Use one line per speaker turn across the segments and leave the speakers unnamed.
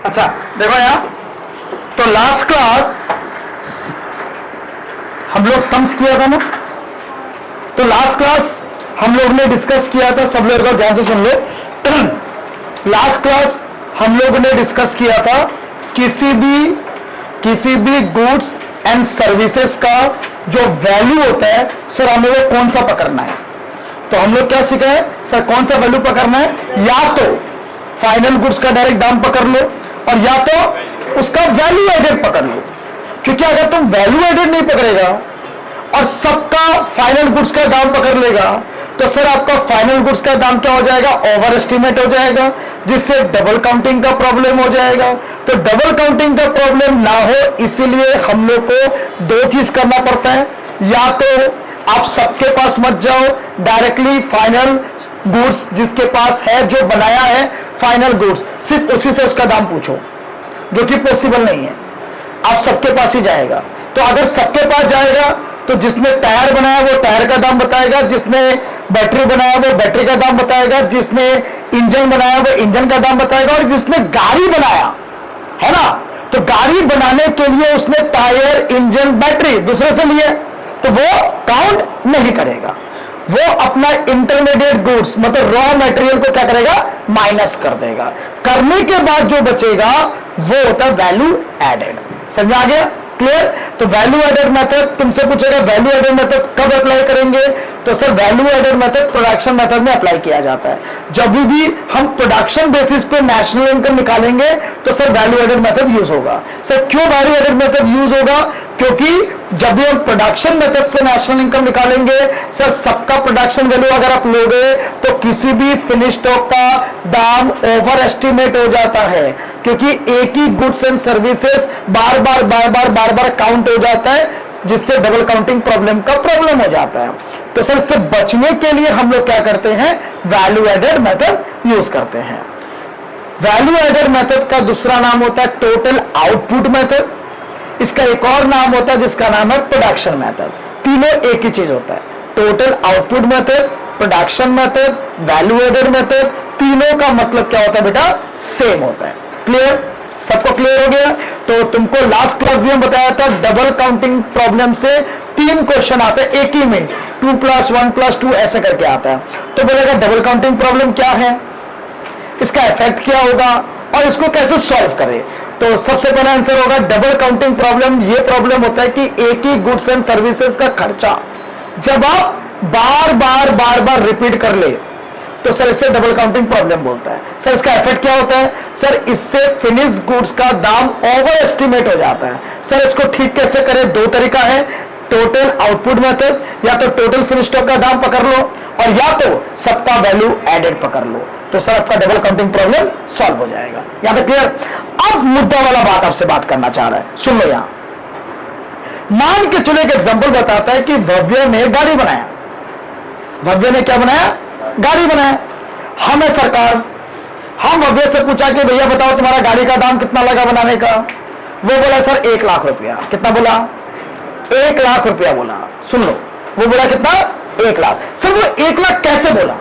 अच्छा देखो यहां, तो लास्ट क्लास हम लोग सम्स किया था ना, तो लास्ट क्लास हम लोग ने डिस्कस किया था, सब लोग ध्यान से सुन लो। लास्ट क्लास हम लोगों ने डिस्कस किया था किसी भी गुड्स एंड सर्विसेज का जो वैल्यू होता है सर हमें वो कौन सा पकड़ना है। तो हम लोग क्या सीखा है सर, कौन सा वैल्यू पकड़ना है, या तो फाइनल गुड्स का डायरेक्ट दाम पकड़ लो और या तो उसका वैल्यू एडेड पकड़ लो। क्योंकि अगर तुम वैल्यू एडेड नहीं पकड़ेगा और सबका फाइनल गुड्स का दाम पकड़ लेगा तो सर आपका फाइनल गुड्स का दाम क्या हो जाएगा, ओवर एस्टिमेट हो जाएगा, जिससे डबल काउंटिंग का प्रॉब्लम हो जाएगा। तो डबल काउंटिंग का प्रॉब्लम ना हो इसीलिए हम लोग को दो चीज करना पड़ता है, या तो आप सबके पास मत जाओ, डायरेक्टली फाइनल गुड्स जिसके पास है, जो बनाया है फाइनल गुड्स, सिर्फ उसी से उसका दाम पूछो, जो कि पॉसिबल नहीं है। आप सबके पास ही जाएगा, तो अगर सबके पास जाएगा तो जिसने टायर बनाया वो टायर का दाम बताएगा, जिसने बैटरी बनाया वो बैटरी का दाम बताएगा, जिसने इंजन बनाया वो इंजन का दाम बताएगा, और जिसने गाड़ी बनाया है ना, तो गाड़ी बनाने के लिए उसने टायर इंजन बैटरी दूसरे से लिए तो वो काउंट नहीं करेगा, वो अपना इंटरमीडिएट गुड्स मतलब रॉ मटेरियल को क्या करेगा, माइनस कर देगा। करने के बाद जो बचेगा वो होता है वैल्यू एडेड। समझ आ गया, क्लियर। तो वैल्यू एडेड मेथड तुमसे पूछेगा वैल्यू एडेड मेथड कब अप्लाई करेंगे, तो sir value added method production method में अप्लाई किया जाता है। जब भी हम प्रोडक्शन बेसिस पे नेशनल इनकम निकालेंगे तो sir value added method use होगा। सर क्यों वैल्यू एडेड मेथड यूज होगा, क्योंकि जब भी हम प्रोडक्शन मेथड से नेशनल इनकम निकालेंगे सर सबका प्रोडक्शन वैल्यू अगर आप लोगे तो किसी भी फिनिश स्टॉक का दाम ओवर एस्टिमेट हो जाता है, क्योंकि एक ही गुड्स एंड सर्विसेज बार बार काउंट हो जाता है, जिससे डबल काउंटिंग प्रॉब्लम का प्रॉब्लम हो जाता है। तो सर इससे बचने के लिए हम लोग क्या करते हैं, वैल्यू एडेड मेथड यूज करते हैं। वैल्यू एडेड मेथड का दूसरा नाम होता है टोटल आउटपुट मेथड, इसका एक और नाम होता है जिसका नाम है प्रोडक्शन मेथड। तीनों एक ही चीज होता है, total output method, production method, value added method, तीनों का मतलब क्या होता है बेटा, सेम होता है। क्लियर, सबको क्लियर हो गया। तो तुमको लास्ट क्लास भी हम बताया था डबल काउंटिंग प्रॉब्लम से 3 क्वेश्चन आते हैं एक ही में, 2 + 1 + 2 ऐसे करके आता है। तो बोलेगा डबल काउंटिंग प्रॉब्लम क्या है, इसका इफेक्ट क्या होगा और इसको कैसे सॉल्व करें। तो सबसे पहला आंसर होगा डबल काउंटिंग प्रॉब्लम। ये प्रॉब्लम होता है कि एक ही गुड्स एंड सर्विसेज का खर्चा जब आप बार बार रिपीट कर ले तो सर इससे डबल काउंटिंग प्रॉब्लम बोलता है। सर इसका इफेक्ट क्या होता है, सर इससे फिनिश गुड्स का दाम ओवर एस्टिमेट हो जाता है। सर इसको ठीक कैसे करें, 2 तरीका है, टोटल आउटपुट मेथड, या तो टोटल फिनिश स्टॉक का दाम पकड़ लो और या तो सबका वैल्यू एडेड पकड़ लो, तो सर आपका डबल काउंटिंग प्रॉब्लम सॉल्व हो जाएगा। यहां तक क्लियर। अब मुद्दा वाला बात आपसे बात करना चाह रहा है, सुन लो। यहां मान के चलो एक एग्जांपल बताता है कि भव्य ने गाड़ी बनाया, भव्य ने क्या बनाया, गाड़ी बनाया। हम है सरकार, हम भव्य से पूछा कि भैया बताओ तुम्हारा गाड़ी का दाम कितना लगा बनाने का, वो बोला सर 1 लाख रुपया। कितना बोला, 1 लाख रुपया बोला। सुन लो, वो बोला कितना, 1 लाख। सर वो 1 लाख कैसे बोला,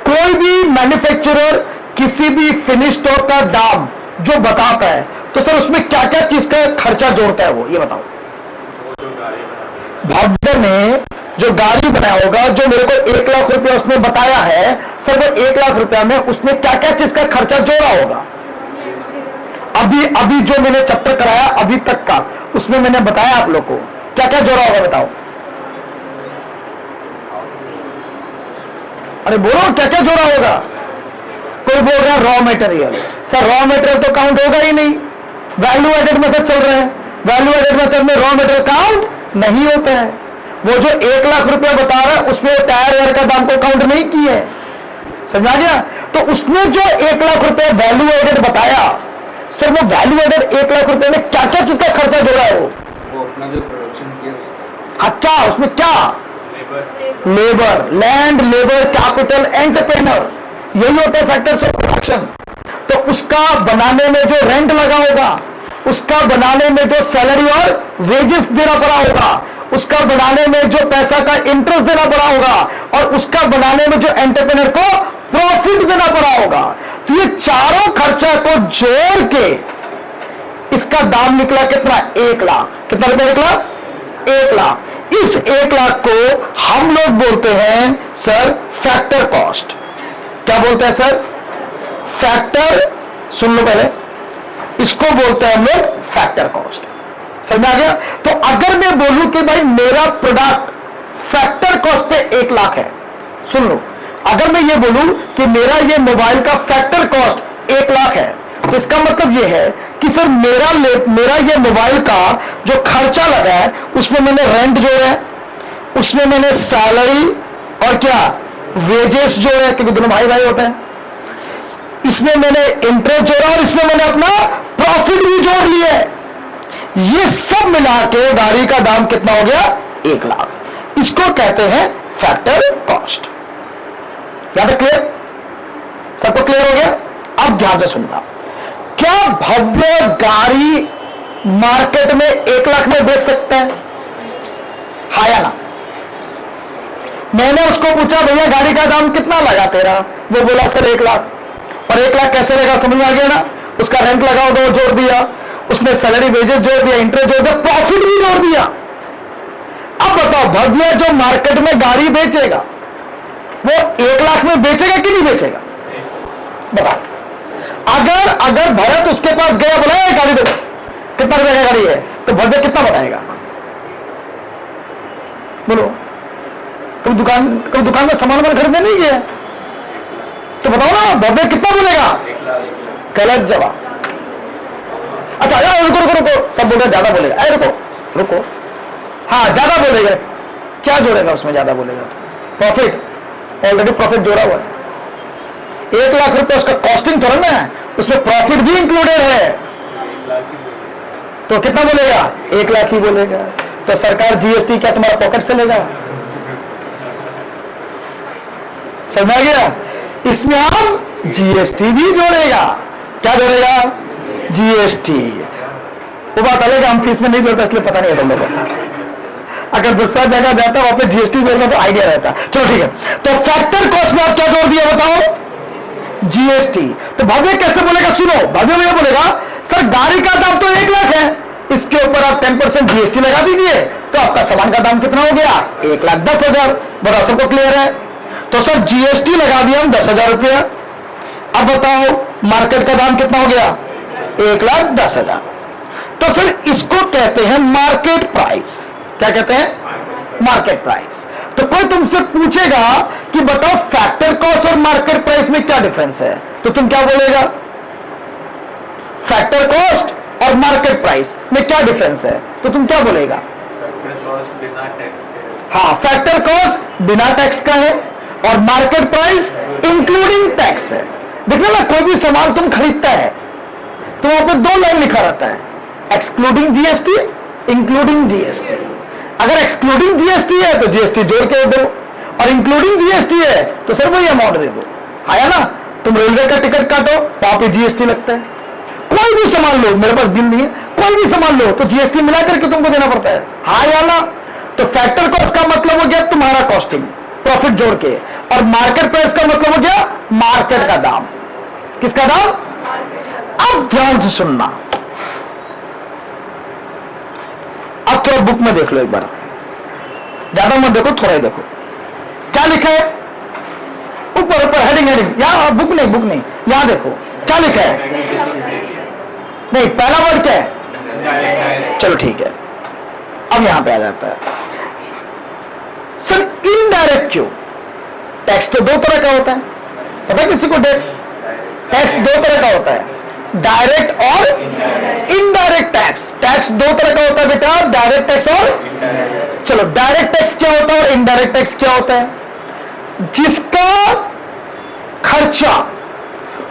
कोई भी मैन्युफैक्चरर किसी भी फिनिश स्टॉक का दाम जो बताता है तो सर उसमें क्या क्या चीज का खर्चा जोड़ता है, वो ये बताओ। भव्य ने जो गाड़ी बनाया होगा, जो मेरे को 1 लाख रुपया उसने बताया है, सर वो 1 लाख रुपया में उसने क्या क्या चीज का खर्चा जोड़ा होगा। अभी जो मैंने चैप्टर कराया अभी तक का, उसमें मैंने बताया आप लोग को क्या क्या जोड़ा होगा, बताओ। अरे बोलो क्या क्या जोड़ा होगा। कोई बोल रहा है raw material, sir raw material तो काउंट होगा ही नहीं, वैल्यू एडेड मेथड चल रहे हैं, वैल्यू एडेड मेथड में रॉ मटेरियल काउंट नहीं होता है। वो जो 1 लाख रुपया बता रहा है उसमें वो टायर वायर का दाम को काउंट नहीं किया है, समझा गया। तो उसने जो 1 लाख रुपया वैल्यू एडेड बताया, सर वो वैल्यू एडेड 1 लाख रुपए में क्या क्या चीज का खर्चा जोड़ा है, वो
अपना जो प्रोडक्शन किया
अच्छा उसमें क्या, labour, land, labour, capital, entrepreneur, यही होता है फैक्टर्स ऑफ प्रोडक्शन। तो उसका बनाने में जो रेंट लगा होगा, उसका बनाने में जो सैलरी और वेजेस देना पड़ा होगा, उसका बनाने में जो पैसा का इंटरेस्ट देना पड़ा होगा, और उसका बनाने में जो एंटरप्रेन्योर को प्रॉफिट देना पड़ा होगा। तो ये चारों खर्चा को जोड़ के इसका दाम निकला कितना? 1 लाख। कितना रुपया निकला? 1 लाख। इस 1 लाख को हम लोग बोलते हैं सर फैक्टर कॉस्ट। क्या बोलते हैं सर? फैक्टर। सुन लो पहले, इसको बोलते हैं हम लोग फैक्टर कॉस्ट। समझ में आ गया? तो अगर मैं बोलूं कि भाई मेरा प्रोडक्ट फैक्टर कॉस्ट पे 1 लाख है, सुन लो, अगर मैं ये बोलूं कि मेरा ये मोबाइल का फैक्टर कॉस्ट 1 लाख है, तो इसका मतलब ये है कि सर मेरा ये मोबाइल का जो खर्चा लगा है उसमें मैंने रेंट जोड़ा है, उसमें मैंने सैलरी और क्या वेजेस जोड़े हैं, क्योंकि दोनों भाई भाई होते हैं, इसमें मैंने इंटरेस्ट जोड़ा और इसमें मैंने अपना प्रॉफिट भी जोड़ लिया है। ये सब मिला के गाड़ी का दाम कितना हो गया? 1 लाख। इसको कहते हैं फैक्टर कॉस्ट। याद है? क्लियर? सबको क्लियर हो गया? अब ध्यान से सुनना, क्या भव्य गाड़ी मार्केट में 1 लाख में बेच सकता है? हाँ या ना? मैंने उसको पूछा भैया गाड़ी का दाम कितना लगा तेरा? वो बोला सर 1 लाख। और 1 लाख कैसे लगा? समझ में आ गया ना? उसका रेंट लगा होगा वो जोड़ दिया, उसने सैलरी वेजेस जोड़ दिया, इंटरेस्ट जोड़ दिया, प्रॉफिट भी जोड़ दिया। अब बताओ भव्य जो मार्केट में गाड़ी बेचेगा वो 1 लाख में बेचेगा कि नहीं बेचेगा? बताओ। अगर भरत उसके पास गया, बोला गाड़ी दो, कितना रुपए का गाड़ी है, तो भव्य कितना बताएगा? बोलो। कभी दुकान में सामान खरीदने नहीं गया तो बताओ ना, भव्य कितना बोलेगा? गलत जवाब। अच्छा यार रुको, सब बोल रहे ज्यादा बोलेगा। अरे रुको, हाँ ज्यादा बोलेगा। क्या जोड़ेगा उसमें? ज्यादा बोलेगा प्रॉफिट। ऑलरेडी प्रॉफिट जोड़ा हुआ है। 1 लाख रुपए उसका कॉस्टिंग थोड़ा ना है, उसमें प्रॉफिट भी इंक्लूडेड है, तो कितना बोलेगा? 1 लाख ही बोलेगा। तो सरकार जीएसटी क्या तुम्हारा पॉकेट से लेगा? समझ आ गया? इसमें हम जीएसटी भी जोड़ेगा। क्या जोड़ेगा? जीएसटी। वो बात अलग है, हम फीस में नहीं जोड़ते इसलिए पता नहीं है तुम लोगों को। अगर दूसरा जगह जाता वहां पे जीएसटी जोड़ना तो आइडिया रहता। चलो ठीक है, तो फैक्टर कॉस्ट में आप क्या जोड़ दिया बताओ? जीएसटी। तो भव्य कैसे बोलेगा? सुनो, भव्य में बोलेगा सर गाड़ी का दाम तो 1 लाख है, इसके ऊपर आप 10% जीएसटी लगा दीजिए, तो आपका सामान का दाम कितना हो गया? 1,10,000। बताओ सबको क्लियर है? तो सर जीएसटी लगा दिया हम 10,000 रुपया। अब बताओ मार्केट का दाम कितना हो गया? 1,10,000। तो फिर इसको कहते हैं मार्केट प्राइस। क्या कहते हैं? Market price. तो कोई तुमसे पूछेगा कि बताओ फैक्टर कॉस्ट और मार्केट प्राइस में क्या डिफरेंस है, तो तुम क्या बोलेगा? फैक्टर कॉस्ट और मार्केट प्राइस में क्या डिफरेंस है, तो तुम क्या बोलेगा?
फैक्टर कॉस्ट बिना टैक्स के।
हाँ, फैक्टर कॉस्ट बिना टैक्स का है और मार्केट प्राइस इंक्लूडिंग टैक्स है। देखो ना, कोई भी सामान तुम खरीदता है तो वहां पर 2 लाइन लिखा रहता है, एक्सक्लूडिंग जीएसटी, इंक्लूडिंग जीएसटी। अगर एक्सक्लूडिंग जीएसटी है तो जीएसटी जोड़ के दो, और इंक्लूडिंग जीएसटी है तो सर वही अमाउंट दे दो। आया ना? तुम रेलवे का टिकट काटो, वहां पे जीएसटी लगता है। कोई भी सामान लो, मेरे पास बिल नहीं है, कोई भी सामान लो तो जीएसटी मिला करके तुमको देना पड़ता है। हाँ या ना? तो फैक्टर कॉस्ट का मतलब हो गया तुम्हारा कॉस्टिंग, प्रॉफिट जोड़ के, और मार्केट प्राइस का मतलब हो गया मार्केट का दाम। किसका दाम? अब ध्यान से सुनना, अब थोड़ा बुक में देख लो एक बार, ज्यादा मत देखो, थोड़ा ही देखो। क्या लिखा है ऊपर हेडिंग? यहां बुक नहीं, यहां देखो क्या लिखा है। नहीं, पहला वर्ड क्या है? चलो ठीक है, अब यहां पे आ जाता है सर इनडायरेक्ट क्यों? टैक्स तो 2 तरह का होता है, पता है किसी को? टैक्स 2 तरह का होता है, डायरेक्ट और इनडायरेक्ट टैक्स। टैक्स 2 तरह का होता है बेटा, डायरेक्ट टैक्स और, चलो डायरेक्ट टैक्स क्या होता है और इनडायरेक्ट टैक्स क्या होता है? जिसका खर्चा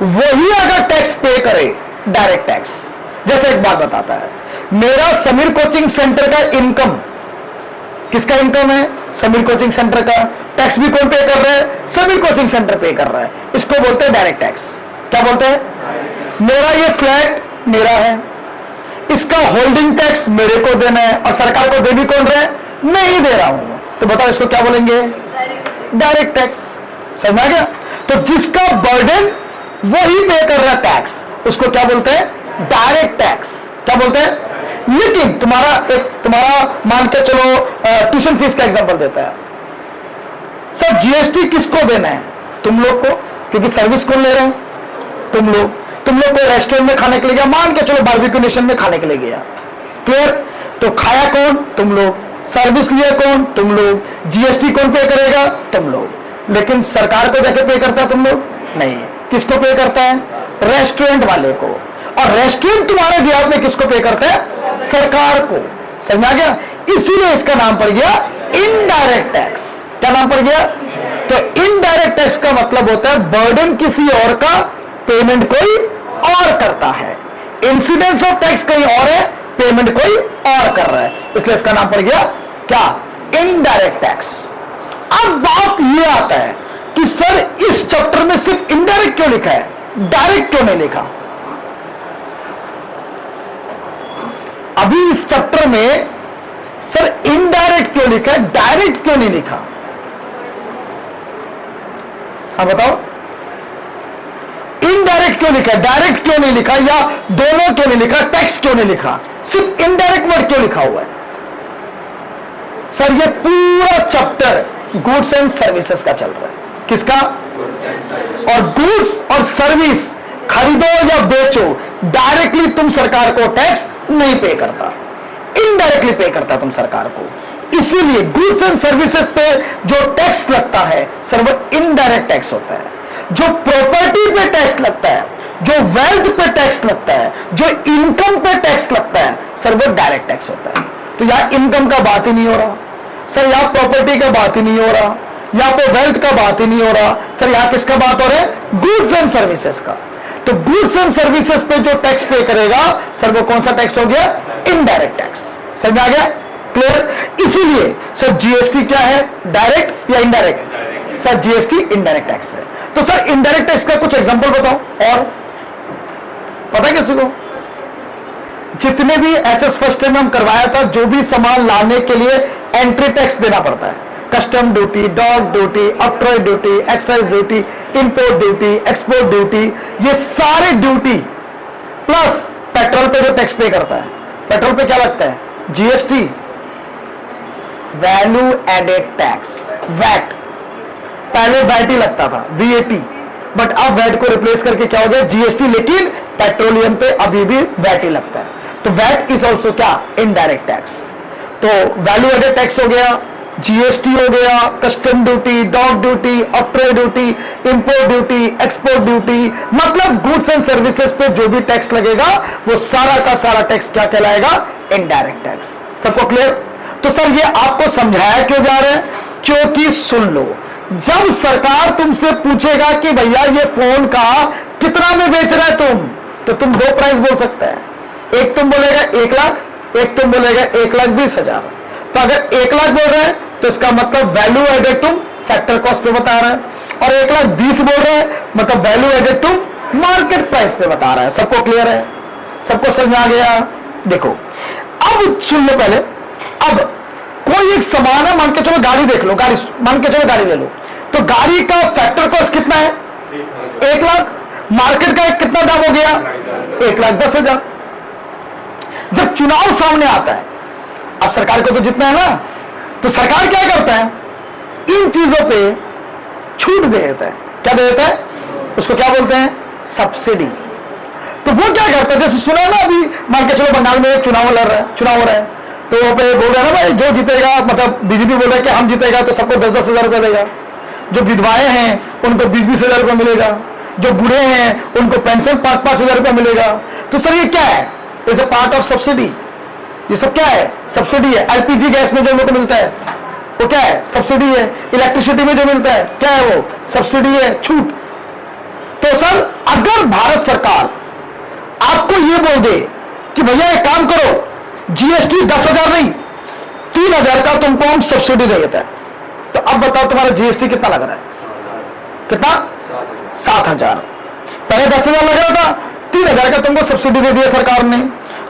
वही अगर टैक्स पे करे, डायरेक्ट टैक्स। जैसे एक बात बताता है, मेरा समीर कोचिंग सेंटर का इनकम, किसका इनकम है? समीर कोचिंग सेंटर का। टैक्स भी कौन पे कर रहा है? समीर कोचिंग सेंटर पे कर रहा है। इसको बोलते हैं डायरेक्ट टैक्स। क्या बोलते हैं? मेरा ये फ्लैट मेरा है, इसका होल्डिंग टैक्स मेरे को देना है और सरकार को दे भी कौन रहा है? नहीं दे रहा हूं, तो बताओ इसको क्या बोलेंगे? Direct tax. समझ आ गया? तो जिसका बर्डन वही पे कर रहा है टैक्स, उसको क्या बोलते हैं? Direct tax. क्या बोलते हैं? लेकिन तुम्हारा मान के चलो ट्यूशन फीस का एग्जांपल देता है। सर जीएसटी किसको देना है? तुम लोग को, क्योंकि सर्विस कौन ले रहे हैं? तुम लोग को रेस्टोरेंट में खाने के लिए गया, मान के चलो बारबेक्यू नेशन में खाने के लिए गया, क्लियर? तो खाया कौन? तुम लोग। सर्विस लिया कौन? तुम लोग। जीएसटी कौन पे करेगा? तुम लोग। लेकिन सरकार को जाके पे करता है तुम लोग? नहीं। किसको पे करता है? रेस्टोरेंट वाले को। और रेस्टोरेंट तुम्हारे बिहार में किसको पे करता है? सरकार को। समझ में आ गया? इसीलिए इसका नाम पड़ गया इनडायरेक्ट टैक्स। क्या नाम पड़ गया? तो इनडायरेक्ट टैक्स का मतलब होता है बर्डन किसी और का, पेमेंट कोई और करता है। इंसिडेंस ऑफ टैक्स कहीं और है, पेमेंट कोई और कर रहा है, इसलिए इसका नाम पड़ गया क्या? Indirect tax. अब बात यह आता है कि सर इस चैप्टर में सिर्फ इनडायरेक्ट क्यों लिखा है, डायरेक्ट क्यों नहीं लिखा? अभी इस चैप्टर में सर इनडायरेक्ट क्यों लिखा है, डायरेक्ट क्यों नहीं लिखा? हाँ बताओ, इनडायरेक्ट क्यों लिखा, डायरेक्ट क्यों नहीं लिखा, या दोनों क्यों नहीं लिखा, टैक्स क्यों नहीं लिखा, सिर्फ इनडायरेक्ट वर्ड क्यों लिखा हुआ है? सर ये पूरा चैप्टर गुड्स एंड सर्विसेज का चल रहा है। किसका? और गुड्स और सर्विस खरीदो या बेचो, डायरेक्टली तुम सरकार को टैक्स नहीं पे करता, इनडायरेक्टली पे करता तुम सरकार को। इसीलिए गुड्स एंड सर्विसेज पे जो टैक्स लगता है सर वो इनडायरेक्ट टैक्स होता है। जो प्रॉपर्टी पे टैक्स लगता है, जो वेल्थ पे टैक्स लगता है, जो इनकम पे टैक्स लगता है सर वो डायरेक्ट टैक्स होता है। तो यहां इनकम का बात ही नहीं हो रहा सर, यहां प्रॉपर्टी का बात ही नहीं हो रहा, यहां पे वेल्थ का बात ही नहीं हो रहा सर, यहां किसका बात हो रहा है? गुड्स एंड सर्विसेज का। तो गुड्स एंड सर्विसेज पे जो टैक्स पे करेगा सर वो कौन सा टैक्स हो गया? Indirect tax. समझ आ गया? क्लियर? इसीलिए सर जीएसटी क्या है, डायरेक्ट या indirect? Sir GST indirect tax है। तो सर इनडायरेक्ट टैक्स का कुछ एग्जांपल बताओ। और पता है किसी को? जितने भी एचएस फर्स्ट टाइम हम करवाया था, जो भी सामान लाने के लिए एंट्री टैक्स देना पड़ता है, custom duty, dog duty, octroi duty, excise duty, import duty, export duty, ये सारे ड्यूटी प्लस पेट्रोल पे जो टैक्स पे करता है, पेट्रोल पे क्या लगता है? GST, value added tax, VAT. पहले वैट ही लगता था, वीएटी, बट अब वैट को रिप्लेस करके क्या हो गया? जीएसटी। लेकिन पेट्रोलियम पे अभी भी वैट ही लगता है। तो वैट इज ऑल्सो क्या? Indirect tax. तो वैल्यू एडेड टैक्स हो गया, जीएसटी हो गया, custom duty, dog duty, octroi duty, import duty, export duty, मतलब गुड्स एंड सर्विसेज पे जो भी टैक्स लगेगा वो सारा का सारा टैक्स क्या कहलाएगा? Indirect tax. सबको क्लियर? तो सर ये आपको समझाया क्यों जा रहे हैं? क्योंकि सुन लो, जब सरकार तुमसे पूछेगा कि भैया ये फोन का कितना में बेच रहा है तुम, तो तुम दो प्राइस बोल सकते हैं। एक तुम बोलेगा 1 लाख, एक तुम बोलेगा 1,20,000। तो अगर 1 लाख बोल रहे हैं तो इसका मतलब वैल्यू एडेड तुम फैक्टर कॉस्ट पे बता रहे हैं, और 1,20,000 बोल रहे हैं मतलब वैल्यू एडेड तुम मार्केट प्राइस पे बता रहे हैं। सबको क्लियर है? सबको समझ आ गया? देखो अब सुन लो पहले। अब कोई एक सामान है, मान के चलो गाड़ी देख लो, गाड़ी मान के चलो गाड़ी ले लो, तो गाड़ी का फैक्टर कॉस्ट कितना है? 1 लाख। मार्केट का कितना दाम हो गया? 1,10,000। जब चुनाव सामने आता है, अब सरकार को तो जितना है ना, तो सरकार क्या करता है? इन चीजों पे छूट दे देता है। क्या दे देता है? उसको क्या बोलते हैं? सब्सिडी। तो वो क्या करता है? जैसे सुना ना अभी, मान के चलो बंगाल में एक चुनाव लड़ रहा है, चुनाव हो रहा है, तो वहां पे बोल रहा है ना भाई जो जीतेगा, मतलब बीजेपी बोल रहा है कि हम जीतेगा तो सबको 10-10 हजार रुपया देगा, जो विधवाएं हैं उनको 20-20 हजार रुपया मिलेगा, जो बूढ़े हैं उनको पेंशन 5-5 हजार रुपया मिलेगा। तो सर ये क्या है? Is a part of subsidy. ये सब क्या है? सब्सिडी है। एलपीजी गैस में जो हमको मिलता है वो क्या है? सब्सिडी है। इलेक्ट्रिसिटी में जो मिलता है क्या है? वो सब्सिडी है, छूट। तो सर अगर भारत सरकार आपको ये बोल दे कि भैया एक काम करो, जीएसटी 10,000 नहीं 3,000 का तुमको हम सब्सिडी दे देता है, तो अब बताओ तुम्हारा जीएसटी कितना लग रहा है? कितना? 7,000। पहले 10,000 लग रहा था, 3,000 का तुमको सब्सिडी दे दिया सरकार ने,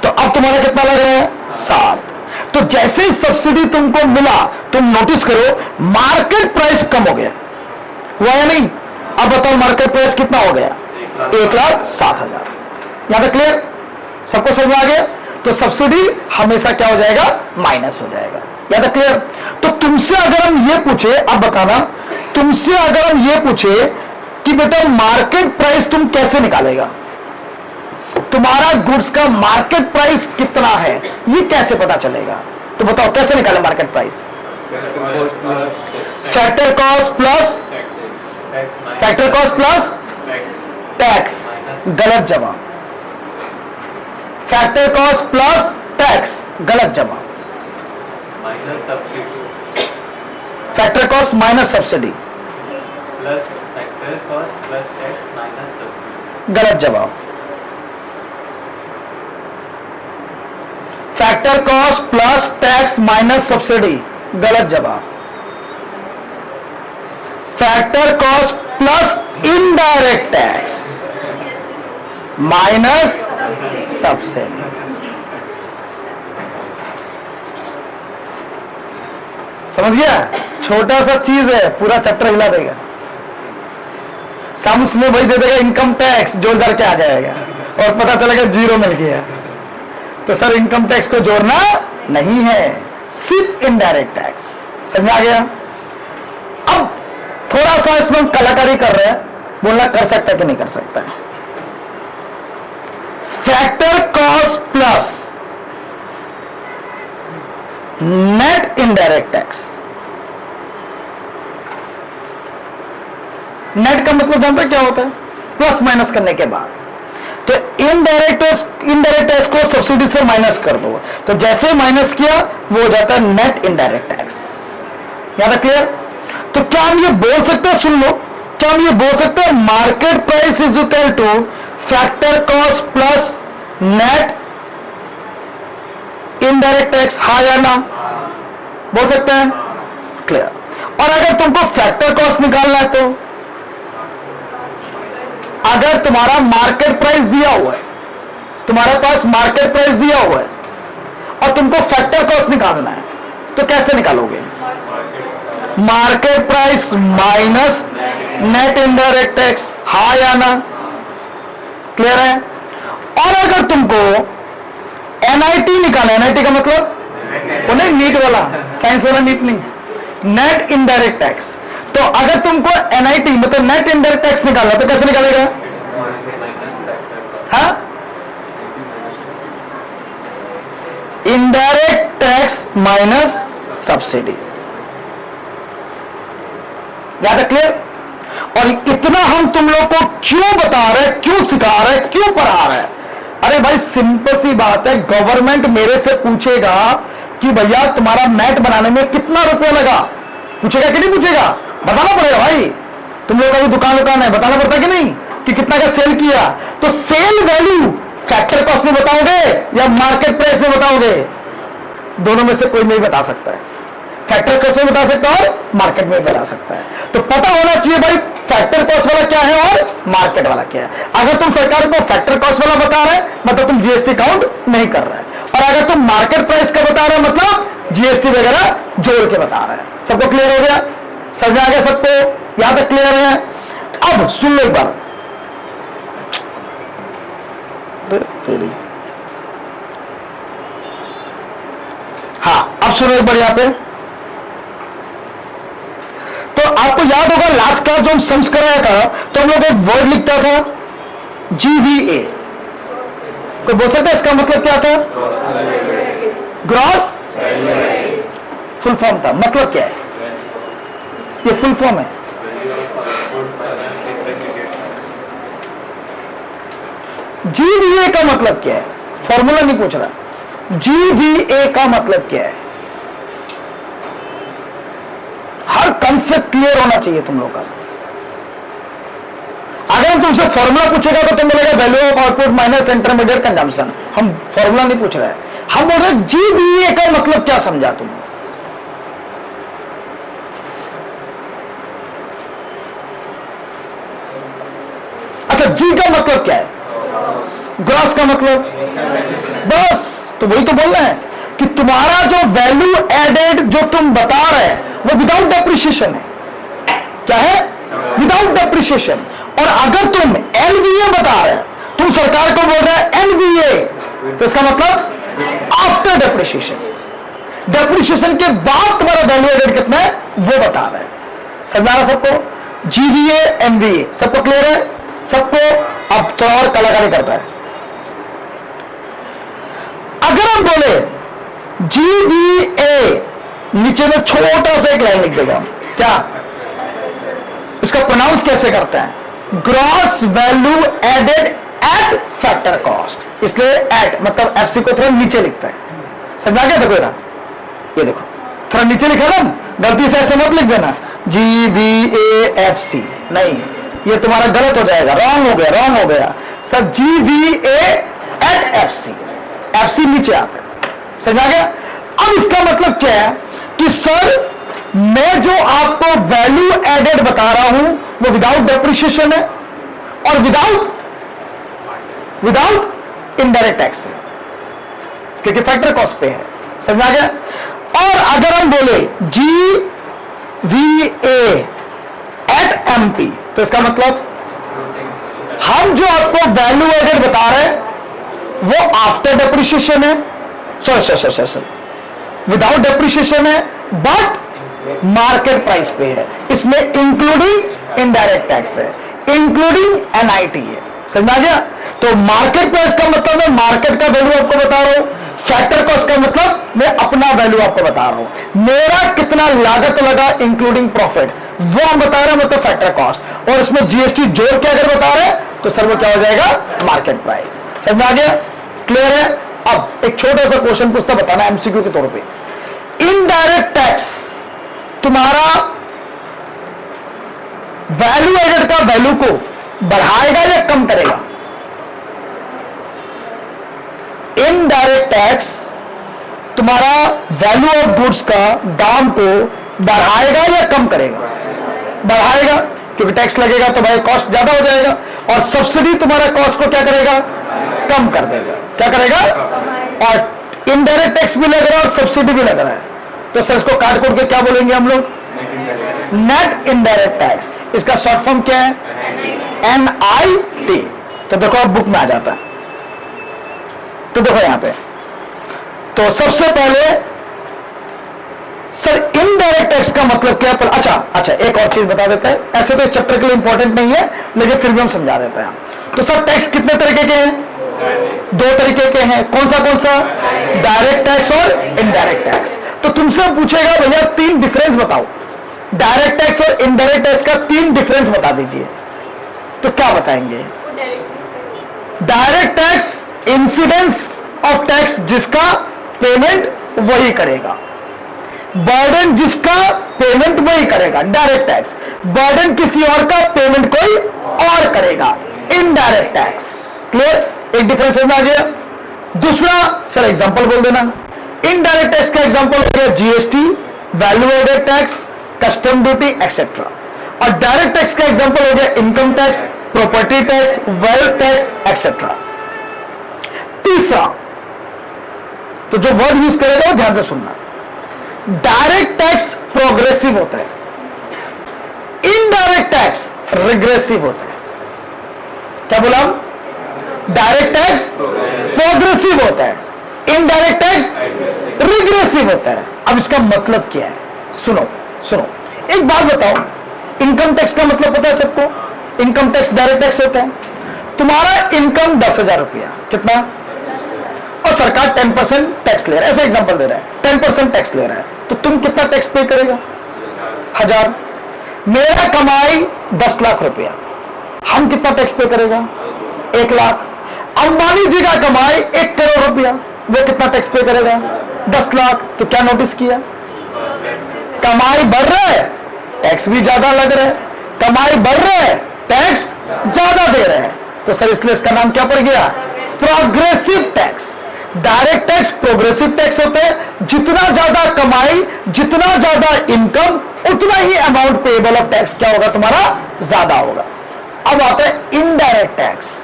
तो अब तुम्हारा कितना लग रहा है? 7। तो जैसे ही सब्सिडी तुमको मिला, तुम नोटिस करो मार्केट प्राइस कम हो गया, हुआ या नहीं? अब बताओ मार्केट प्राइस कितना हो गया? 1,07,000। यहां तक क्लियर? सबको समझ में आ गया? तो सब्सिडी हमेशा क्या हो जाएगा? माइनस हो जाएगा। यहां तक क्लियर? तो तुमसे अगर हम ये पूछे, अब बताना, तुमसे अगर हम ये पूछे कि बेटा मार्केट प्राइस तुम कैसे निकालेगा, तुम्हारा गुड्स का मार्केट प्राइस कितना है, ये कैसे पता चलेगा? तो बताओ कैसे निकाले market price? Factor cost plus tax, गलत जवाब। फैक्टर कॉस्ट प्लस टैक्स, गलत जवाब।
Minus subsidy
factor cost minus subsidy,
plus factor cost plus tax minus subsidy,
गलत जवाब। Factor cost plus tax minus subsidy, गलत जवाब। Factor cost plus indirect tax minus subsidy. समझ गया? छोटा सा चीज है, पूरा चैप्टर हिला देगा। सम्स में वही दे देगा इनकम टैक्स, जोड़ करके आ जाएगा और पता चलेगा जीरो मिल गया। तो सर इनकम टैक्स को जोड़ना नहीं है, सिर्फ इनडायरेक्ट टैक्स। समझ आ गया? अब थोड़ा सा इसमें हम कलाकारी कर रहे हैं, बोलना कर सकता है कि नहीं कर सकता है। Factor cost plus net indirect tax. Net का मतलब जानते हैं क्या होता है? प्लस माइनस करने के बाद। तो इनडायरेक्ट टैक्स को सब्सिडी से माइनस कर दो, तो जैसे माइनस किया वो हो जाता है नेट इनडायरेक्ट टैक्स। याद है? क्लियर? तो क्या हम ये बोल सकते हैं, सुन लो, क्या हम ये बोल सकते हैं market price is equal two factor cost plus net indirect tax? हाँ या ना? बोल सकते हैं? क्लियर। और अगर तुमको फैक्टर कॉस्ट निकालना है, तो अगर तुम्हारा मार्केट प्राइस दिया हुआ है, तुम्हारे पास मार्केट प्राइस दिया हुआ है और तुमको फैक्टर कॉस्ट निकालना है, तो कैसे निकालोगे? Market price minus net indirect tax. हाँ या ना? क्लियर है? और अगर तुमको एनआईटी निकालना है, एनआईटी का मतलब वो नहीं नीट वाला, साइंस वाला नीट नहीं, नेट इनडायरेक्ट टैक्स। तो अगर तुमको एनआईटी मतलब नेट इनडायरेक्ट टैक्स निकालना, तो कैसे निकालेगा? हाँ, इनडायरेक्ट टैक्स माइनस सब्सिडी। याद है? क्लियर? और इतना हम तुम लोग को क्यों बता रहे, क्यों सिखा रहे, क्यों पढ़ा रहे? अरे भाई सिंपल सी बात है, गवर्नमेंट मेरे से पूछेगा कि भैया तुम्हारा मैट बनाने में कितना रुपया लगा, पूछेगा कि नहीं पूछेगा? बताना पड़ेगा भाई। तुम लोग का भी दुकान है, बताना पड़ता कि नहीं कि कितना का सेल किया? तो सेल वैल्यू फैक्टर कॉस्ट में बताओगे या मार्केट प्राइस में बताओगे? दोनों में से कोई नहीं बता सकता है। फैक्टर कॉस्ट में बता सकता है और मार्केट में बता सकता है। तो पता होना चाहिए भाई फैक्टर कॉस्ट वाला क्या है और मार्केट वाला क्या है। अगर तुम सरकार को फैक्टर कॉस्ट वाला बता रहे हैं, मतलब तुम जीएसटी काउंट नहीं कर रहे हैं, और अगर तुम मार्केट प्राइस का बता रहे हैं, मतलब जीएसटी वगैरह जोड़ के बता रहे हैं। सबको क्लियर हो गया? समझ आ गया सबको? यहां तक क्लियर है? अब सुन लो एक बार, तेरी हाँ, अब सुनो एक बार यहां पे। तो आपको याद होगा लास्ट क्लास जो हम सम्स कराया था, तो हम लोग एक वर्ड लिखता था GVA। कोई बोल सकता है इसका मतलब क्या था? ग्रॉस फुल फॉर्म था। मतलब क्या है? ये फुल फॉर्म है। GVA का मतलब क्या है? फॉर्मूला नहीं पूछ रहा, GVA का मतलब क्या है? हर कंसेप्ट क्लियर होना चाहिए तुम लोग का। अगर हम तुमसे फॉर्मूला पूछेगा तो तुम बोलेगा value of output minus intermediate consumption. हम फॉर्मूला नहीं पूछ रहे हैं, हम बोल रहे GVA का मतलब क्या समझा तुम? अच्छा, जी का मतलब क्या है? ग्रॉस का मतलब? बस, तो वही तो बोल रहे हैं कि तुम्हारा जो वैल्यू एडेड जो तुम बता रहे हैं वो विदाउट डेप्रिसिएशन है। क्या है? Without depreciation. और अगर तुम एनबीए बता रहे हो, तुम सरकार को बोल रहे हैं एनबीए, तो इसका मतलब आफ्टर डेप्रिसिएशन, डेप्रिसिएशन के बाद तुम्हारा वैल्यू एडेड कितना है वो बता रहे हैं। समझ आ रहा सबको? जीबीए एनबीए सबको क्लियर है? सबको? अब तो और कलाकारी करता है। अगर हम बोले जीबीए, नीचे में छोटा सा एक लाइन लिख देगा, क्या इसका प्रोनाउंस कैसे करते हैं? Gross value added at factor cost, इसलिए एट मतलब एफसी को थोड़ा नीचे लिखता है। समझा गया? देखो ये देखो थोड़ा नीचे लिखा ना, गलती से ऐसे मत लिख देना GVAFC, नहीं ये तुम्हारा गलत हो जाएगा, रॉन्ग हो गया sir. GVA at FC, FC नीचे आता है। समझा गया? अब इसका मतलब क्या है कि सर मैं जो आपको वैल्यू एडेड बता रहा हूं वो विदाउट डेप्रिसिएशन है और विदाउट इनडायरेक्ट टैक्स है, क्योंकि फैक्टर कॉस्ट पे है। समझ आ गया? और अगर हम बोले GVA एट MP, तो इसका मतलब हम जो आपको वैल्यू एडेड बता रहे हैं वो आफ्टर डेप्रिसिएशन है, सॉरी विदाउट डेप्रिसिएशन है, बट मार्केट प्राइस पे है। इसमें इंक्लूडिंग इनडायरेक्ट टैक्स है, इंक्लूडिंग NIT है। समझ आ गया? तो मार्केट प्राइस का मतलब मैं मार्केट का वैल्यू आपको बता रहा हूं, फैक्टर कॉस्ट का मतलब मैं अपना वैल्यू आपको बता रहा हूं। मेरा कितना लागत लगा इंक्लूडिंग प्रॉफिट वो हम बता रहे हैं, मतलब फैक्टर कॉस्ट, और इसमें GST जोड़ के अगर बता रहे हैं तो सर वो क्या हो जाएगा? Market price. समझ आ गया? क्लियर है? अब एक छोटा सा क्वेश्चन पूछता, बताना MCQ के तौर पर। इनडायरेक्ट टैक्स तुम्हारा वैल्यू एडेड का वैल्यू को बढ़ाएगा या कम करेगा? इनडायरेक्ट टैक्स तुम्हारा वैल्यू ऑफ गुड्स का दाम को बढ़ाएगा या कम करेगा? बढ़ाएगा, क्योंकि टैक्स लगेगा तो भाई कॉस्ट ज्यादा हो जाएगा, और सब्सिडी तुम्हारा कॉस्ट को क्या करेगा? कम कर देगा। क्या करेगा? और इनडायरेक्ट टैक्स भी लग रहा है और सब्सिडी भी लग रहा है, तो सर इसको काट कोट के क्या बोलेंगे हम लोग? Net indirect tax. इसका शॉर्ट फॉर्म क्या है? NIT। तो देखो अब बुक में आ जाता है, तो देखो यहां पे, तो सबसे पहले सर इनडायरेक्ट टैक्स का मतलब क्या है? अच्छा एक और चीज बता देते हैं, ऐसे तो चैप्टर के लिए इंपॉर्टेंट नहीं है लेकिन फिर भी हम समझा देते हैं। तो सर टैक्स कितने तरीके के हैं? दो तरीके के हैं। कौन सा? डायरेक्ट टैक्स और इनडायरेक्ट टैक्स। तो तुमसे पूछेगा भैया तीन डिफरेंस बताओ, डायरेक्ट टैक्स और इनडायरेक्ट टैक्स का तीन डिफरेंस बता दीजिए, तो क्या बताएंगे? Direct tax incidence of tax जिसका पेमेंट वही करेगा, बर्डन जिसका पेमेंट वही करेगा डायरेक्ट टैक्स, बर्डन किसी और का पेमेंट कोई और करेगा इनडायरेक्ट टैक्स। क्लियर? एक डिफरेंस समझ आ गया। दूसरा सर एग्जांपल बोल देना। इनडायरेक्ट टैक्स का एग्जांपल हो गया GST, value added tax, custom duty etcetera, और डायरेक्ट टैक्स का एग्जांपल हो गया income tax, property tax, wealth tax etcetera. तीसरा तो जो वर्ड यूज करेगा वो ध्यान से सुनना, डायरेक्ट टैक्स प्रोग्रेसिव होता है, इनडायरेक्ट टैक्स रिग्रेसिव होता है। क्या बोला? डायरेक्ट टैक्स प्रोग्रेसिव होता है, इनडायरेक्ट टैक्स रिग्रेसिव होता है। अब इसका मतलब क्या है? सुनो एक बात बताओ, इनकम टैक्स का मतलब पता है सबको? इनकम टैक्स डायरेक्ट टैक्स होता है। तुम्हारा इनकम 10,000 रुपया, कितना? और सरकार 10% टैक्स ले रहा है, ऐसा एग्जांपल दे रहा है, 10% टैक्स ले रहा है, तो तुम कितना टैक्स पे करेगा? 1000। मेरा कमाई 10 लाख रुपया, हम कितना टैक्स पे करेगा? 1 लाख। अंबानी जी का कमाई 1 करोड़ रुपया, वो कितना टैक्स पे करेगा? 10 लाख। तो क्या नोटिस किया? कमाई बढ़ रहा है, टैक्स भी ज्यादा लग रहा है, कमाई बढ़ रहा है, टैक्स ज्यादा दे रहे हैं, तो सर इसलिए इसका नाम क्या पड़ गया? Progressive tax. Direct tax progressive tax होते हैं, जितना ज्यादा कमाई, जितना ज्यादा इनकम, उतना ही अमाउंट पेएबल ऑफ टैक्स क्या होगा? तुम्हारा ज्यादा होगा। अब आता है इनडायरेक्ट टैक्स।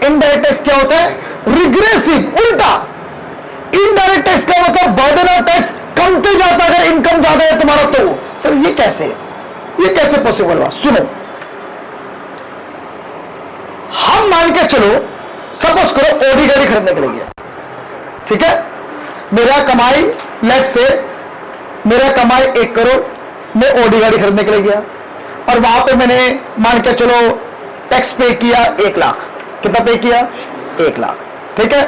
इनडायरेक्ट टैक्स क्या होता है? रिग्रेसिव, उल्टा। इनडायरेक्ट टैक्स का मतलब बर्डन ऑफ टैक्स कमते जाता अगर इनकम ज्यादा है तुम्हारा, तो सर ये कैसे पॉसिबल हुआ? सुनो, मान के चलो, सपोज करो ओडी गाड़ी खरीदने के लिए गया, ठीक है, मेरा कमाई लेट से मेरा कमाई 1 करोड़, मैं ओडी गाड़ी खरीदने के लिए गया और वहां पे मैंने मान के चलो टैक्स पे किया 1 लाख। कितना पे किया? 1 लाख, ठीक है।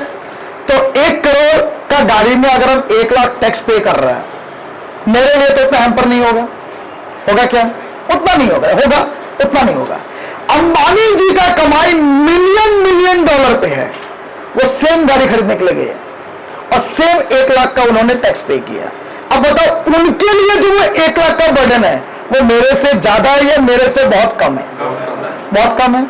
तो 1 करोड़ का गाड़ी में अगर हम 1 लाख टैक्स पे कर रहे हैं, मेरे लिए तो इतना हैम्पर नहीं होगा, होगा क्या? उतना नहीं होगा, होगा उतना नहीं होगा। अंबानी जी का कमाई मिलियन डॉलर पे है, वो सेम गाड़ी खरीदने के लिए गए और सेम 1 लाख का उन्होंने टैक्स पे किया। अब बताओ उनके लिए जो वो 1 लाख का बर्डन है वो मेरे से ज्यादा है या मेरे से बहुत कम है? बहुत कम है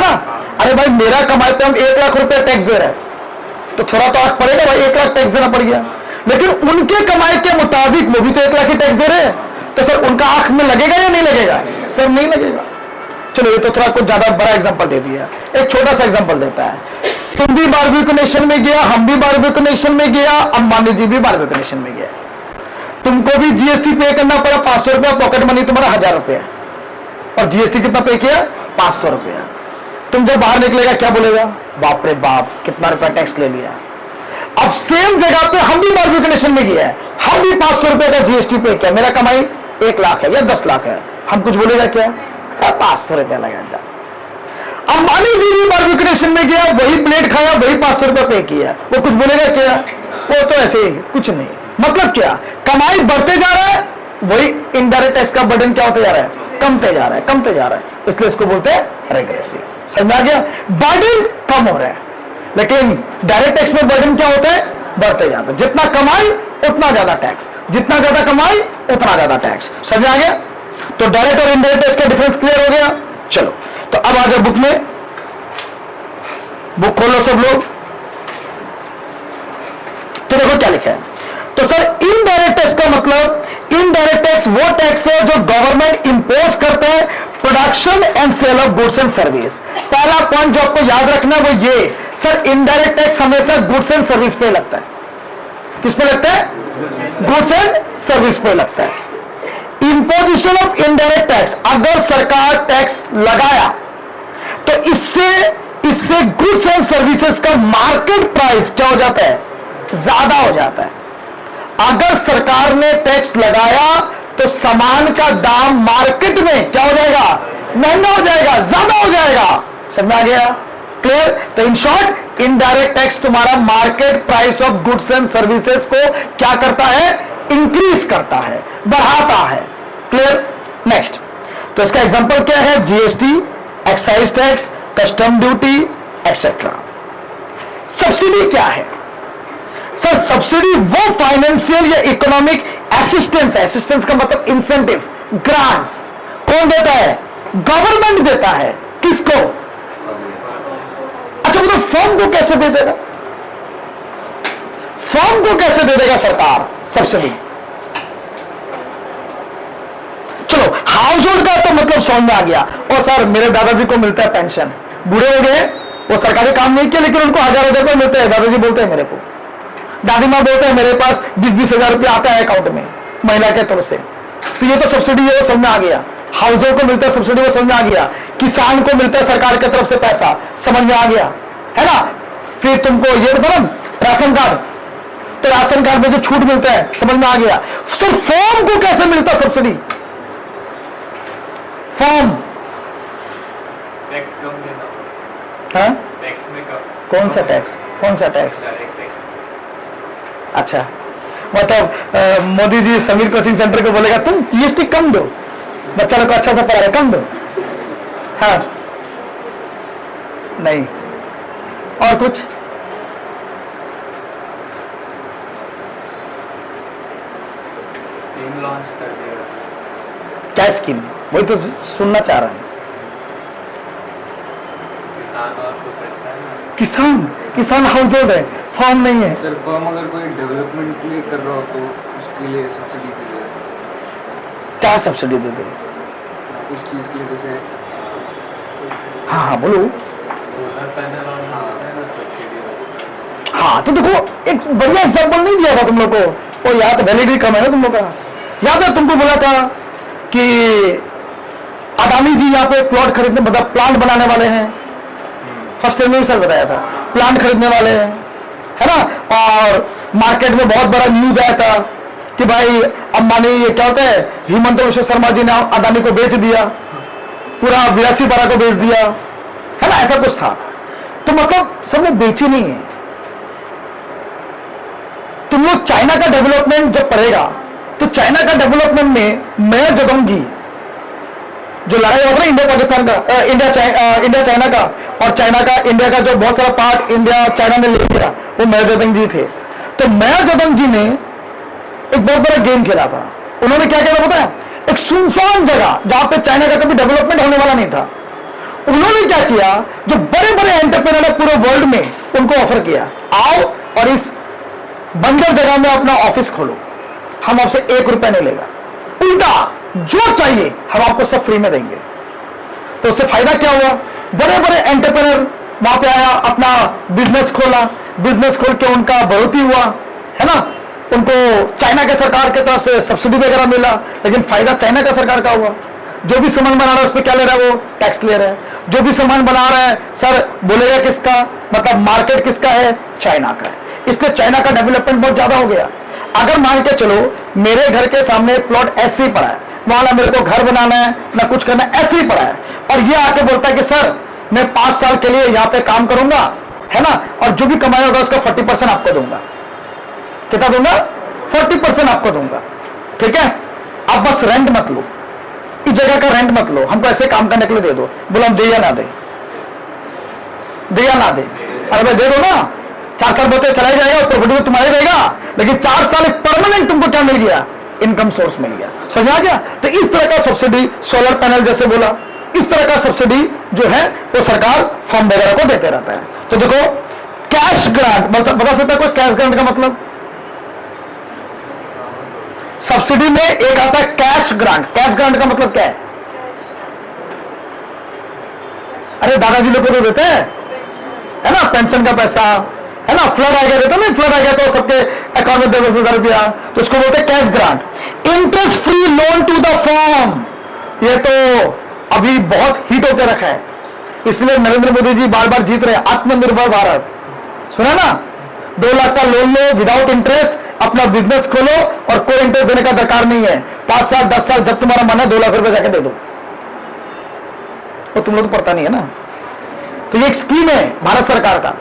ना? अरे भाई मेरा कमाई पे हम 1 लाख रुपए टैक्स दे रहे हैं तो थोड़ा तो आंख पड़ेगा भाई, 1 लाख टैक्स देना पड़ गया। लेकिन उनके कमाई के मुताबिक वो भी तो 1 लाख ही टैक्स दे रहे हैं, तो सर उनका आंख में लगेगा या नहीं लगेगा? सर नहीं लगेगा। चलो ये तो थोड़ा कुछ ज्यादा बड़ा एग्जांपल दे दिया, एक छोटा सा एग्जांपल देता है। तुम भी बारबेक्यू नेशन में गया, हम भी बारबेक्यू नेशन में गया, अंबानी जी भी बारबेक्यू नेशन में गया। तुमको भी जीएसटी पे करना पड़ा 500 रुपया, पॉकेट मनी तुम्हारा 1000 रुपया और जीएसटी कितना पे किया? 500 रुपया। तुम जब बाहर निकलेगा क्या बोलेगा? बाप रे बाप कितना रुपया टैक्स ले लिया। अब सेम जगह पे हम भी बारबेक्यू नेशन में गया है, हम भी 500 रुपए का जीएसटी पे किया, मेरा कमाई 1 लाख है या 10 लाख है, हम कुछ बोलेगा क्या? 500 रुपया लगा जा। अंबानी जी भी बारबेक्यू नेशन में गया, वही प्लेट खाया, वही 500 रुपया पे किया, वो कुछ बोलेगा क्या? वो तो ऐसे ही कुछ नहीं। मतलब क्या? कमाई बढ़ते जा रहा है, वही इनडायरेक्ट टैक्स का बर्डन क्या होते जा रहा है? कमते जा रहा है, कमते जा रहा है, इसलिए इसको बोलते हैं रेग्रेसिव। समझ आ गया? बर्डन कम हो रहा है, लेकिन डायरेक्ट टैक्स में बर्डन क्या होता है? बढ़ते जाता है। जितना कमाई उतना ज्यादा टैक्स, जितना ज्यादा कमाई उतना ज्यादा टैक्स। समझ आ गया? तो डायरेक्ट और इनडायरेक्ट टैक्स का डिफरेंस क्लियर हो गया। चलो तो अब आ जाओ बुक में, बुक खोलो सब लोग। तो देखो क्या लिखा है। तो सर इनडायरेक्ट टैक्स का मतलब, इनडायरेक्ट टैक्स वो टैक्स है जो गवर्नमेंट इंपोज करता है production and sale of goods and service. पहला पॉइंट जो आपको याद रखना है वो ये, सर इनडायरेक्ट टैक्स हमेशा गुड्स एंड सर्विस पे लगता है। किस पे लगता है? गुड्स एंड सर्विस पे लगता है। इंपोजिशन ऑफ इनडायरेक्ट टैक्स, अगर सरकार टैक्स लगाया तो इससे गुड्स एंड सर्विसेज का मार्केट प्राइस क्या हो जाता है? ज्यादा हो जाता है। अगर सरकार ने टैक्स लगाया तो सामान का दाम मार्केट में क्या हो जाएगा? महंगा हो जाएगा, ज्यादा हो जाएगा। समझ आ गया? क्लियर? तो इन शॉर्ट इनडायरेक्ट टैक्स तुम्हारा market price of goods and services को क्या करता है? इंक्रीज करता है, बढ़ाता है। क्लियर? नेक्स्ट, तो इसका एग्जांपल क्या है? GST, excise tax, custom duty etcetera. Subsidy क्या है? सर सब्सिडी वो फाइनेंशियल या इकोनॉमिक असिस्टेंस है। असिस्टेंस का मतलब इंसेंटिव, ग्रांट्स। कौन देता है? गवर्नमेंट देता है। किसको? अच्छा मतलब फर्म को कैसे दे देगा? फर्म को कैसे दे देगा सरकार सब्सिडी? चलो हाउस होल्ड का तो मतलब समझ में आ गया। और सर मेरे दादाजी को मिलता है पेंशन, बूढ़े हो गए, वो सरकारी काम नहीं किया लेकिन उनको 1000 रुपए मिलते हैं। दादाजी बोलते हैं मेरे को, दादी माँ बोलते हैं मेरे पास 20-20 हजार रुपया आता है अकाउंट में महिला के तौर से। तो ये तो सब्सिडी है, वो समझ में आ गया। हाउस होल्ड को मिलता है सब्सिडी, वो समझ में आ गया। किसान को मिलता है सरकार की तरफ से पैसा, समझ में आ गया है ना? फिर तुमको ये बता ना राशन कार्ड, तो राशन कार्ड में जो छूट मिलता है समझ में आ गया। सर फॉर्म को कैसे मिलता है सब्सिडी? फॉर्म
टैक्स कम देना,
है?
टैक्स में कम।
कौन सा टैक्स? कौन सा टैक्स?
Direct tax.
अच्छा मतलब मोदी जी समीर कोचिंग सेंटर को बोलेगा तुम जीएसटी कम दो, बच्चा लोग को अच्छा सा पढ़ा रहे, कम दो। हाँ नहीं, और कुछ?
स्कीम लॉन्च कर दिया।
क्या स्कीम? वही तो सुनना चाह रहा है।
किसान और को करता है ना।
किसान हाउस होल्ड है, फॉर्म नहीं है।
सर फर्म अगर कोई डेवलपमेंट के लिए कर रहा हो तो उसके लिए सब्सिडी दी जाए।
क्या सब्सिडी दे दे?
उस चीज के लिए जैसे
हाँ हाँ बोलो।
सोलर पैनल और होता है ना, सब्सिडी वैसा।
हाँ तो देखो एक बढ़िया एग्जांपल नहीं दिया था तुम लोग को, और याद वैलिडिटी कम है ना तुम लोग का। याद है तुमको बोला था कि अदानी जी यहाँ पे प्लॉट खरीदने मतलब प्लांट बनाने वाले हैं, फर्स्ट स्टेज में भी सर बताया था, प्लांट खरीदने वाले हैं, है ना। और मार्केट में बहुत बड़ा न्यूज आया था कि भाई अंबानी, ये क्या होता है, हेमंत विश्व शर्मा जी ने अदानी को बेच दिया, पूरा 82 को बेच दिया, है ना, ऐसा कुछ था। तो मतलब सब लोग बेची नहीं है। तुम लोग चाइना का डेवलपमेंट जब पढ़ेगा तो चाइना का डेवलपमेंट में मेयर जदोंग जी, जो लड़ाई होता है इंडिया पाकिस्तान का, इंडिया चाइना का, और चाइना का इंडिया का जो बहुत सारा पार्ट इंडिया चाइना ने ले लिया, वो मेयर जदोंग जी थे। तो मेयर जदोंग जी ने एक बहुत बड़ा गेम खेला था। उन्होंने क्या किया था पता है, एक सुनसान जगह जहां पे चाइना का कभी डेवलपमेंट होने वाला नहीं था, उन्होंने क्या किया, जो बड़े बड़े एंटरप्रेन्योर है पूरे वर्ल्ड में, उनको ऑफर किया, आओ और इस बंजर जगह में अपना ऑफिस खोलो, हम आपसे 1 रुपया नहीं लेगा, उल्टा जो चाहिए हम आपको सब फ्री में देंगे। तो उससे फायदा क्या हुआ, बड़े बड़े एंटरप्रेन्योर वहां पे आया, अपना बिजनेस खोला, बिजनेस खोल के उनका बढ़ोतरी हुआ, है ना। उनको चाइना के सरकार की तरफ से सब्सिडी वगैरह मिला, लेकिन फायदा चाइना का सरकार का हुआ। जो भी सामान बना रहा है उस पर क्या ले रहा है, वो टैक्स ले रहा है। जो भी सामान बना रहा है सर बोलेगा किसका, मतलब मार्केट किसका है, चाइना का है। इसलिए चाइना का डेवलपमेंट बहुत ज्यादा हो गया। अगर मान के चलो मेरे घर के सामने एक प्लॉट ऐसे ही पड़ा है, वहां मेरे को घर बनाना है ना कुछ करना है, ऐसे ही पड़ा है, और ये आके बोलता है कि सर मैं 5 साल के लिए यहाँ पे काम करूंगा, है ना, और जो भी कमाई होगा उसका 40% आपको दूंगा। कितना दूंगा, 40% आपको दूंगा, ठीक है। आप बस रेंट मत लो, इस जगह का रेंट मत लो, हमको ऐसे काम करने के लिए दे दो। बोला हम दे या ना दे, दे या ना दे, अरे भाई दे दो ना, 4 साल बोलते चला जाएगा, प्रॉपर्टी तो तुम्हारे रहेगा, लेकिन 4 साल एक परमानेंट तुमको क्या मिल गया, इनकम सोर्स मिल गया। समझ आ गया। तो इस तरह का सब्सिडी, सोलर पैनल जैसे बोला, इस तरह का सब्सिडी जो है वो सरकार फर्म वगैरह को देते रहता है। तो देखो कैश ग्रांट, बता सकता है कोई कैश ग्रांट का मतलब? सब्सिडी में एक आता है कैश ग्रांट। कैश ग्रांट का मतलब क्या है? अरे दादाजी लोग को तो देते हैं, है ना, पेंशन का पैसा, है ना, फ्लड आ गया देते नहीं, फ्लड आ गया तो सबके अकाउंट में 10,000 रुपया, तो उसको बोलते हैं cash grant. Interest free loan to the firm, ये तो अभी बहुत हिट होकर रखा है, इसलिए नरेंद्र मोदी जी बार बार जीत रहे हैं। आत्मनिर्भर भारत सुना ना, 2 लाख का लोन लो विदाउट इंटरेस्ट, अपना बिजनेस खोलो और कोई इंटरेस्ट देने का दरकार नहीं है। 5 साल 10 साल जब तुम्हारा मन है 2 लाख रुपए जाके दे दो। तो तुम लोग तो पढ़ता नहीं है ना। तो ये एक स्कीम है भारत सरकार का,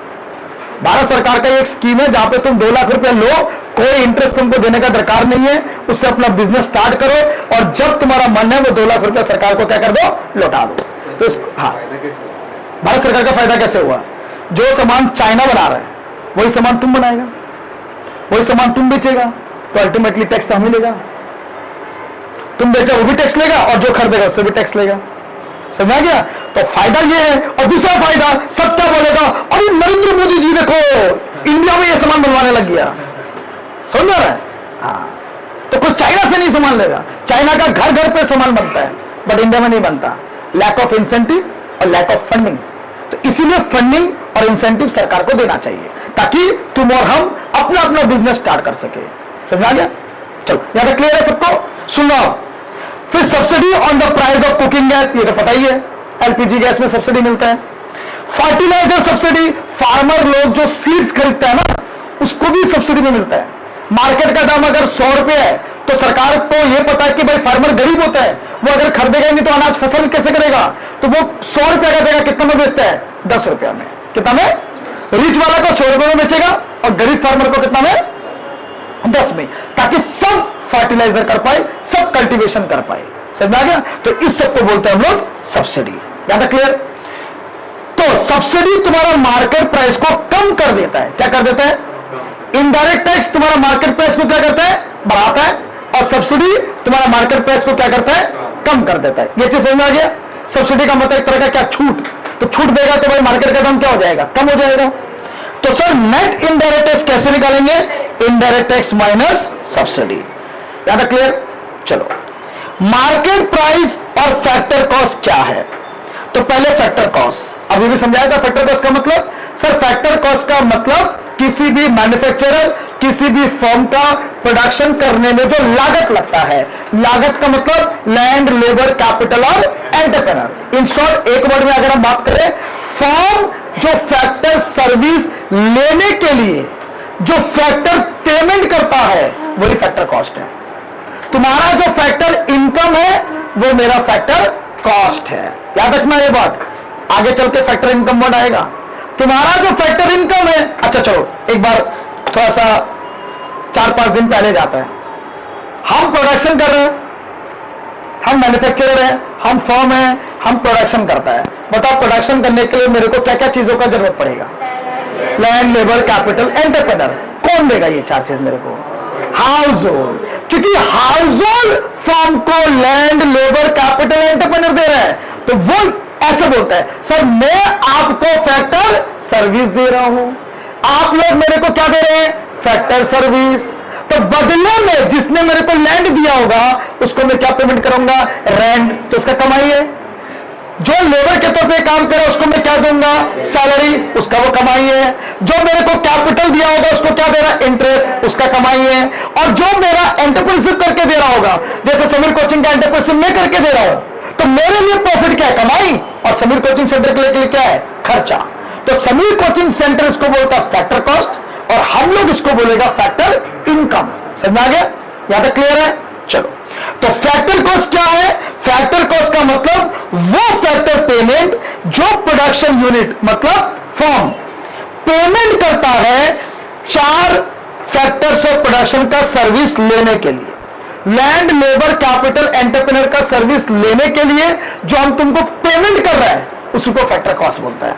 भारत सरकार का एक स्कीम है जहां पे तुम 2 लाख रुपए लो, कोई इंटरेस्ट तुमको देने का दरकार नहीं है, उससे अपना बिजनेस स्टार्ट करो और जब तुम्हारा मन है वो 2 लाख रुपए सरकार को क्या कर दो, लौटा दो। तो हाँ, भारत सरकार का फायदा कैसे हुआ? जो सामान चाइना बना रहा है वही सामान तुम बनाएगा, वही सामान तुम बेचेगा, तो अल्टीमेटली टैक्स तो हम ही लेगा। तुम बेचा वो भी टैक्स लेगा और जो खरीदेगा उससे भी टैक्स लेगा। समझा गया? तो फायदा ये है। और दूसरा फायदा, सब क्या बोलेगा, अरे नरेंद्र मोदी जी देखो इंडिया में ये सामान बनवाने लग गया। समझ रहा है? हाँ, तो कोई चाइना से नहीं सामान लेगा, चाइना का घर घर पे सामान बनता है, बट इंडिया में नहीं बनता। लैक ऑफ इंसेंटिव और लैक ऑफ फंडिंग। तो इसीलिए फंडिंग और इंसेंटिव सरकार को देना चाहिए ताकि तुम और हम अपना अपना बिजनेस स्टार्ट कर सके। समझा गया? चलो यहां तक क्लियर है सबको? सुन लो। फिर subsidy on the price of cooking gas, ये तो पता ही है, एलपीजी गैस में सब्सिडी मिलता है। फर्टिलाइजर सब्सिडी, फार्मर लोग जो सीड्स खरीदता है ना उसको भी सब्सिडी में मिलता है। मार्केट का दाम अगर 100 रुपए है तो सरकार को यह पता है कि भाई फार्मर गरीब होता है, वो अगर खरीदेगा नहीं तो अनाज फसल कैसे करेगा, तो वो 100 रुपया का देगा, कितना में बेचता है, 10 रुपया में। कितना में? रिच वाला को 100 रुपए में बेचेगा और गरीब फार्मर को कितना में, 10 में, ताकि सब फर्टिलाइजर कर पाए, सब कल्टीवेशन कर पाए। समझ आ गया? तो इस सब को बोलते हैं हम लोग सब्सिडी। याद है? क्लियर? तो सब्सिडी तुम्हारा मार्केट प्राइस को कम कर देता है। क्या कर देता है? इनडायरेक्ट टैक्स तुम्हारा मार्केट प्राइस को क्या करता है, बढ़ाता है, और सब्सिडी तुम्हारा मार्केट प्राइस को क्या करता है, कम कर देता है। ये चीज समझ में आ गया? सब्सिडी का मतलब एक तरह का क्या, छूट। तो छूट देगा तो भाई मार्केट का दाम क्या हो जाएगा, कम हो जाएगा। तो सर नेट इनडायरेक्ट टैक्स कैसे निकालेंगे? Indirect tax minus subsidy. याद है? क्लियर? चलो, मार्केट प्राइस और फैक्टर कॉस्ट क्या है? तो पहले फैक्टर कॉस्ट, अभी भी समझाया था फैक्टर कॉस्ट का मतलब। सर फैक्टर कॉस्ट का मतलब किसी भी मैन्युफैक्चरर, किसी भी फर्म का प्रोडक्शन करने में जो लागत लगता है। लागत का मतलब लैंड, लेबर, कैपिटल और एंटरप्रेन्योर। इन शॉर्ट एक वर्ड में अगर हम बात करें, फर्म जो फैक्टर सर्विस लेने के लिए जो फैक्टर पेमेंट करता है वही फैक्टर कॉस्ट है। तुम्हारा जो फैक्टर इनकम है वो मेरा फैक्टर कॉस्ट है। याद रखना ये बात, आगे चल के फैक्टर इनकम वर्ड आएगा। तुम्हारा जो फैक्टर इनकम है, अच्छा चलो एक बार थोड़ा सा 4-5 दिन पहले जाता है। हम प्रोडक्शन कर रहे हैं, हम मैन्युफैक्चरर हैं, हम फर्म हैं, हम प्रोडक्शन करता है। बताओ प्रोडक्शन करने के लिए मेरे को क्या क्या चीजों का जरूरत पड़ेगा? Land, labour, capital, entrepreneur. कौन देगा ये 4 चीज मेरे को? हाउस होल्ड, क्योंकि हाउस होल्ड फर्म को लैंड, लेबर, कैपिटल, एंटरप्रेन्योर दे रहा है। तो वो ऐसे बोलता है, सर मैं आपको फैक्टर सर्विस दे रहा हूं, आप लोग मेरे को क्या दे रहे हैं? Factor service. तो बदले में जिसने मेरे को लैंड दिया होगा उसको मैं क्या पेमेंट करूंगा? रेंट। तो उसका कमाई है। जो लेबर के तौर पे काम करे उसको मैं क्या दूंगा? सैलरी, उसका वो कमाई है। जो मेरे को कैपिटल दिया होगा उसको क्या दे रहा है? इंटरेस्ट, उसका कमाई है। और जो मेरा एंटरप्रेन्योरशिप करके दे रहा होगा, जैसे समीर कोचिंग का एंटरप्रेन्योरशिप मैं करके दे रहा हूं, तो मेरे लिए प्रॉफिट क्या है? कमाई। और समीर कोचिंग सेंटर के लिए क्या है? खर्चा। तो समीर कोचिंग सेंटर इसको बोलता है फैक्टर कॉस्ट और हम लोग इसको बोलेगा फैक्टर इनकम। समझ आ गया? यहां तक क्लियर है? चलो, तो फैक्टर कॉस्ट क्या है? फैक्टर कॉस्ट का मतलब वो फैक्टर पेमेंट जो प्रोडक्शन यूनिट मतलब फर्म पेमेंट करता है 4 फैक्टर्स ऑफ प्रोडक्शन का सर्विस लेने के लिए। लैंड, लेबर, कैपिटल, एंटरप्रेन्योर का सर्विस लेने के लिए जो हम तुमको पेमेंट कर रहा है उसी को फैक्टर कॉस्ट बोलता है।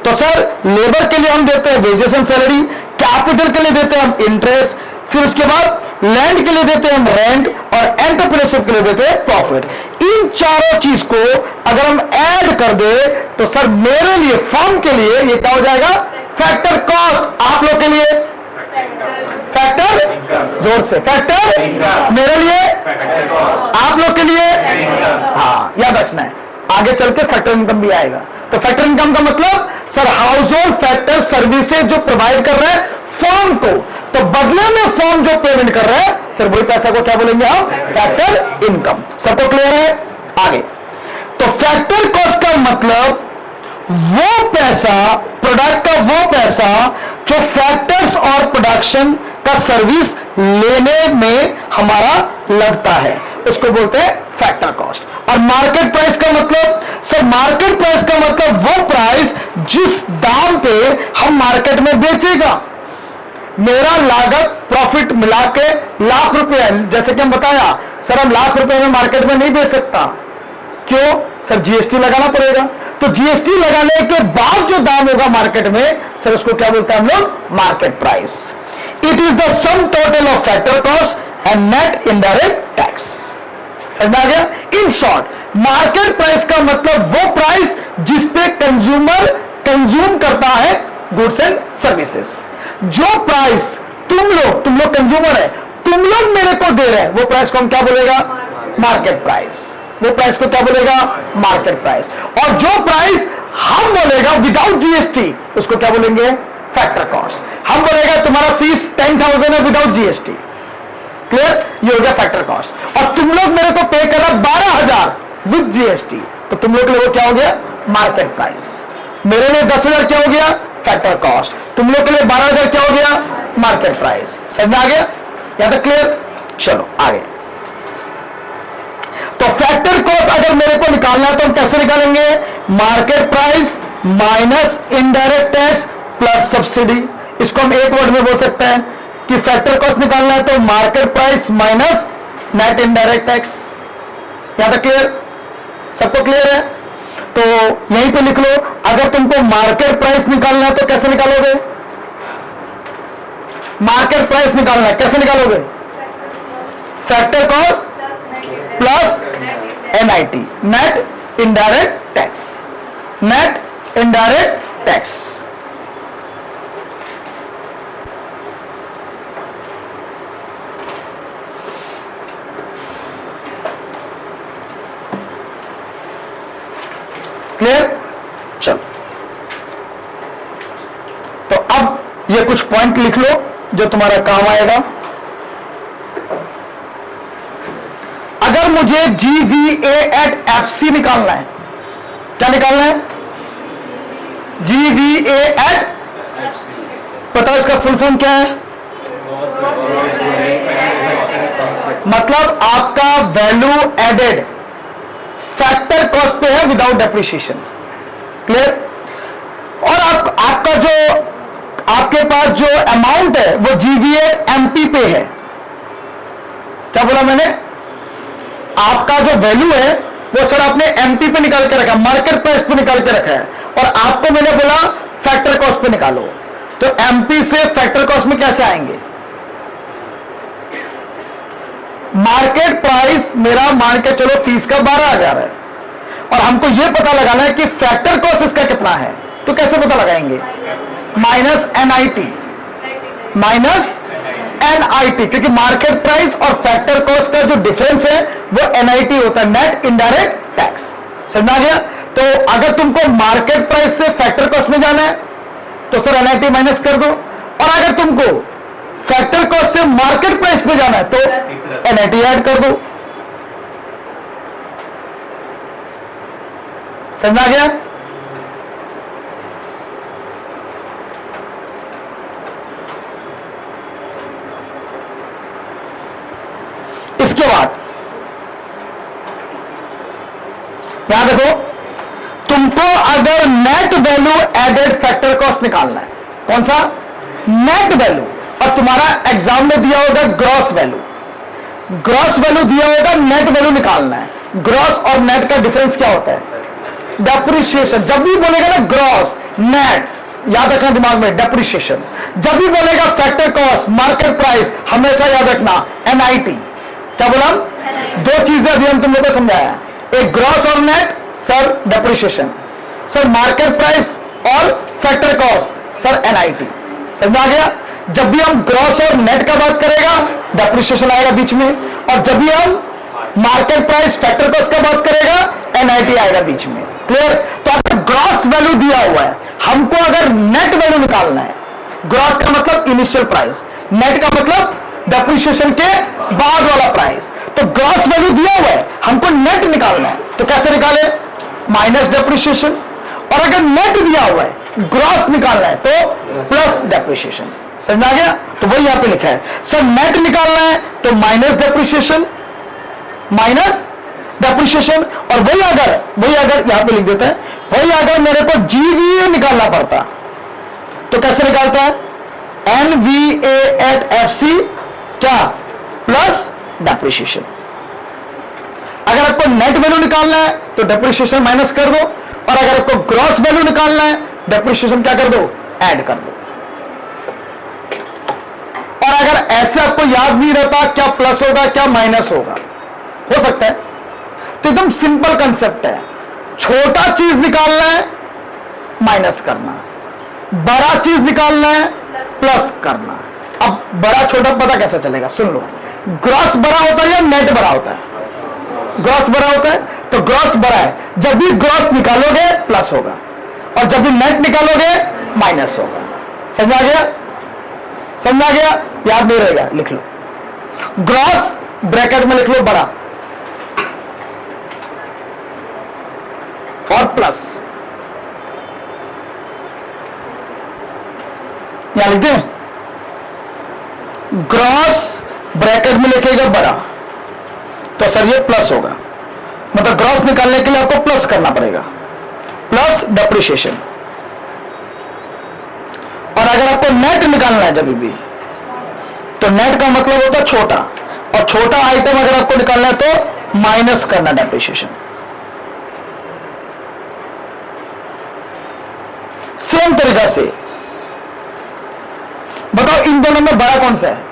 तो सर लेबर के लिए हम देते हैं वेजेस एंड सैलरी, कैपिटल के लिए देते हैं हम इंटरेस्ट, फिर उसके बाद लैंड के लिए देते हैं हम रेंट और एंटरप्रेन्योरशिप के लिए देते हैं प्रॉफिट। इन चारों चीज को अगर हम ऐड कर दे तो सर मेरे लिए फर्म के लिए ये क्या हो जाएगा? Factor cost. आप लोग के लिए फैक्टर, जोर से, फैक्टर मेरे लिए, आप लोग के लिए, हाँ याद रखना है। आगे चल के फैक्टर इनकम भी आएगा। तो फैक्टर इनकम का मतलब sir house hold factor services जो प्रोवाइड कर रहा है फर्म को, तो बदले में फर्म जो पेमेंट कर रहा है सर वही पैसा को क्या बोलेंगे हम? Factor income. सबको क्लियर है? आगे तो फैक्टर कॉस्ट का मतलब वो पैसा, प्रोडक्ट का वो पैसा जो फैक्टर्स और प्रोडक्शन का सर्विस लेने में हमारा लगता है, उसको बोलते हैं फैक्टर कॉस्ट। और मार्केट प्राइस का मतलब सर मार्केट प्राइस का मतलब वो प्राइस जिस दाम पे हम मार्केट में बेचेगा। मेरा लागत प्रॉफिट मिला के ₹1,00,000 है, जैसे कि हम बताया सर हम ₹1,00,000 में मार्केट में नहीं बेच सकता। क्यों? सर जीएसटी लगाना पड़ेगा। तो जीएसटी लगाने के बाद जो दाम होगा मार्केट में सर उसको क्या बोलते हैं हम लोग? Market price. It is the sum total of factor cost and net indirect tax. समझ आ गया? इन शॉर्ट मार्केट प्राइस का मतलब वो प्राइस जिस पे कंज्यूमर कंज्यूम करता है गुड्स एंड सर्विसेज। जो प्राइस तुम लोग कंज्यूमर है, तुम लोग मेरे को दे रहे हैं वो प्राइस को हम क्या बोलेगा? Market price. वो प्राइस को क्या बोलेगा? Market price. और जो प्राइस हम बोलेगा विदाउट जीएसटी उसको क्या बोलेंगे? Factor cost. हम बोलेगा तुम्हारा फीस 10,000 है विदाउट जीएसटी। क्लियर? ये हो गया फैक्टर कॉस्ट। और तुम लोग मेरे को पे करा 12,000 विद जीएसटी, तो तुम लोग के लिए वो क्या हो गया? Market price. मेरे लिए 10,000 क्या हो गया? Factor cost. तुम लोग के लिए 12,000 क्या हो गया? Market price. समझ में आ गया? यहां तक क्लियर? चलो आगे। तो फैक्टर कॉस्ट अगर मेरे को निकालना है तो हम कैसे निकालेंगे? Market price minus indirect tax plus subsidy. इसको हम एक वर्ड में बोल सकते हैं कि फैक्टर कॉस्ट निकालना है तो market price minus net indirect tax. यहां तक क्लियर? सबको क्लियर है? तो यहीं पे लिख लो, अगर तुमको मार्केट प्राइस निकालना है तो कैसे निकालोगे? मार्केट प्राइस निकालना है कैसे निकालोगे? Factor cost plus NIT, net indirect tax. Net indirect tax. Clear? चलो, तो अब ये कुछ पॉइंट लिख लो जो तुम्हारा काम आएगा। अगर मुझे GVA at FC निकालना है, क्या निकालना है? GVA एट, बताओ इसका फुल फॉर्म क्या है? मतलब आपका वैल्यू एडेड फैक्टर कॉस्ट पे है विदाउट डेप्रिसिएशन। क्लियर? और आपका जो आपके पास जो अमाउंट है वो GVA MP पे है। क्या बोला मैंने? आपका जो वैल्यू है वो सर आपने MP पे निकाल के रखा, मार्केट प्राइस पे निकाल के रखा है, और आपको मैंने बोला फैक्टर कॉस्ट पे निकालो। तो MP से फैक्टर कॉस्ट में कैसे आएंगे? मार्केट प्राइस मेरा मान के चलो फीस का 12,000 है, और हमको यह पता लगाना है कि फैक्टर कॉस्ट इसका कितना है। तो कैसे पता लगाएंगे? माइनस NIT, माइनस NIT, क्योंकि मार्केट प्राइस और फैक्टर कॉस्ट का जो डिफरेंस है वो NIT होता है, नेट इनडायरेक्ट टैक्स। समझ आ गया? तो अगर तुमको मार्केट प्राइस से फैक्टर कॉस्ट में जाना है तो सर NIT माइनस कर दो, और अगर तुमको फैक्टर कॉस्ट से मार्केट प्राइस में जाना है तो NIT ऐड कर दो। समझ आ गया? इसके बाद यहां देखो, तुमको अगर net value added factor cost निकालना है, कौन सा? नेट वैल्यू, और तुम्हारा एग्जाम में दिया होगा ग्रॉस वैल्यू। ग्रॉस वैल्यू दिया होगा, नेट वैल्यू निकालना है। ग्रॉस और नेट का डिफरेंस क्या होता है? डेप्रिसिएशन। जब भी बोलेगा ना ग्रॉस नेट, याद रखना दिमाग में, डेप्रिसिएशन। जब भी बोलेगा फैक्टर कॉस्ट, मार्केट प्राइस, हमेशा याद रखना NIT। क्या बोला? दो चीजें अभी हम तुम लोगों को समझाया, एक ग्रॉस और net sir depreciation, sir market price और फैक्टर कॉस्ट सर NIT। समझ आ गया? जब भी हम ग्रॉस और नेट का बात करेगा डेप्रिसिएशन आएगा बीच में, और जब भी हम मार्केट प्राइस फैक्टर कॉस्ट का बात करेगा NIT आएगा बीच में। क्लियर? तो अगर ग्रॉस वैल्यू दिया हुआ है, हमको अगर नेट वैल्यू निकालना है, ग्रॉस का मतलब इनिशियल प्राइस, नेट का मतलब डेप्रिसिएशन के बाद वाला प्राइस। तो ग्रॉस वैल्यू दिया हुआ है, हमको नेट निकालना है, तो कैसे निकाले? Minus depreciation. और अगर नेट दिया हुआ है, ग्रॉस निकालना है तो प्लस डेप्रिसिएशन। समझ आ गया? तो वही यहां पे लिखा है, सर नेट निकालना है तो माइनस डेप्रिसिएशन, माइनस डेप्रिसिएशन। और वही अगर यहां पे लिख देता है, वही अगर मेरे को GVA निकालना पड़ता तो कैसे निकालता है? NVA एट FC क्या? Plus depreciation. अगर आपको नेट वैल्यू निकालना है तो डेप्रिसिएशन माइनस कर दो, और अगर आपको ग्रॉस वैल्यू निकालना है डेप्रिसिएशन क्या कर दो? ऐड कर दो। और अगर ऐसे आपको याद नहीं रहता क्या प्लस होगा क्या माइनस होगा, हो सकता है, तो एकदम सिंपल कंसेप्ट है, छोटा चीज निकालना है माइनस करना, बड़ा चीज निकालना है प्लस करना। अब बड़ा छोटा पता कैसे चलेगा? सुन लो, ग्रॉस बड़ा होता है या नेट बड़ा होता है? ग्रॉस बड़ा होता है, तो ग्रॉस बड़ा है, जब भी ग्रॉस निकालोगे प्लस होगा, और जब भी नेट निकालोगे माइनस होगा। समझ आ गया? समझ आ गया? याद नहीं रहेगा, लिख लो, ग्रॉस ब्रैकेट में लिख लो बड़ा और प्लस, यहां लिख दें, ग्रॉस ब्रैकेट में लिखेगा बड़ा, तो सर ये प्लस होगा, मतलब ग्रॉस निकालने के लिए आपको प्लस करना पड़ेगा, प्लस डेप्रिसिएशन। और अगर आपको नेट निकालना है जब भी, तो नेट का मतलब होता है छोटा, और छोटा आइटम अगर आपको निकालना है तो माइनस करना डेप्रिसिएशन। सेम तरीका से बताओ इन दोनों में बड़ा कौन सा है?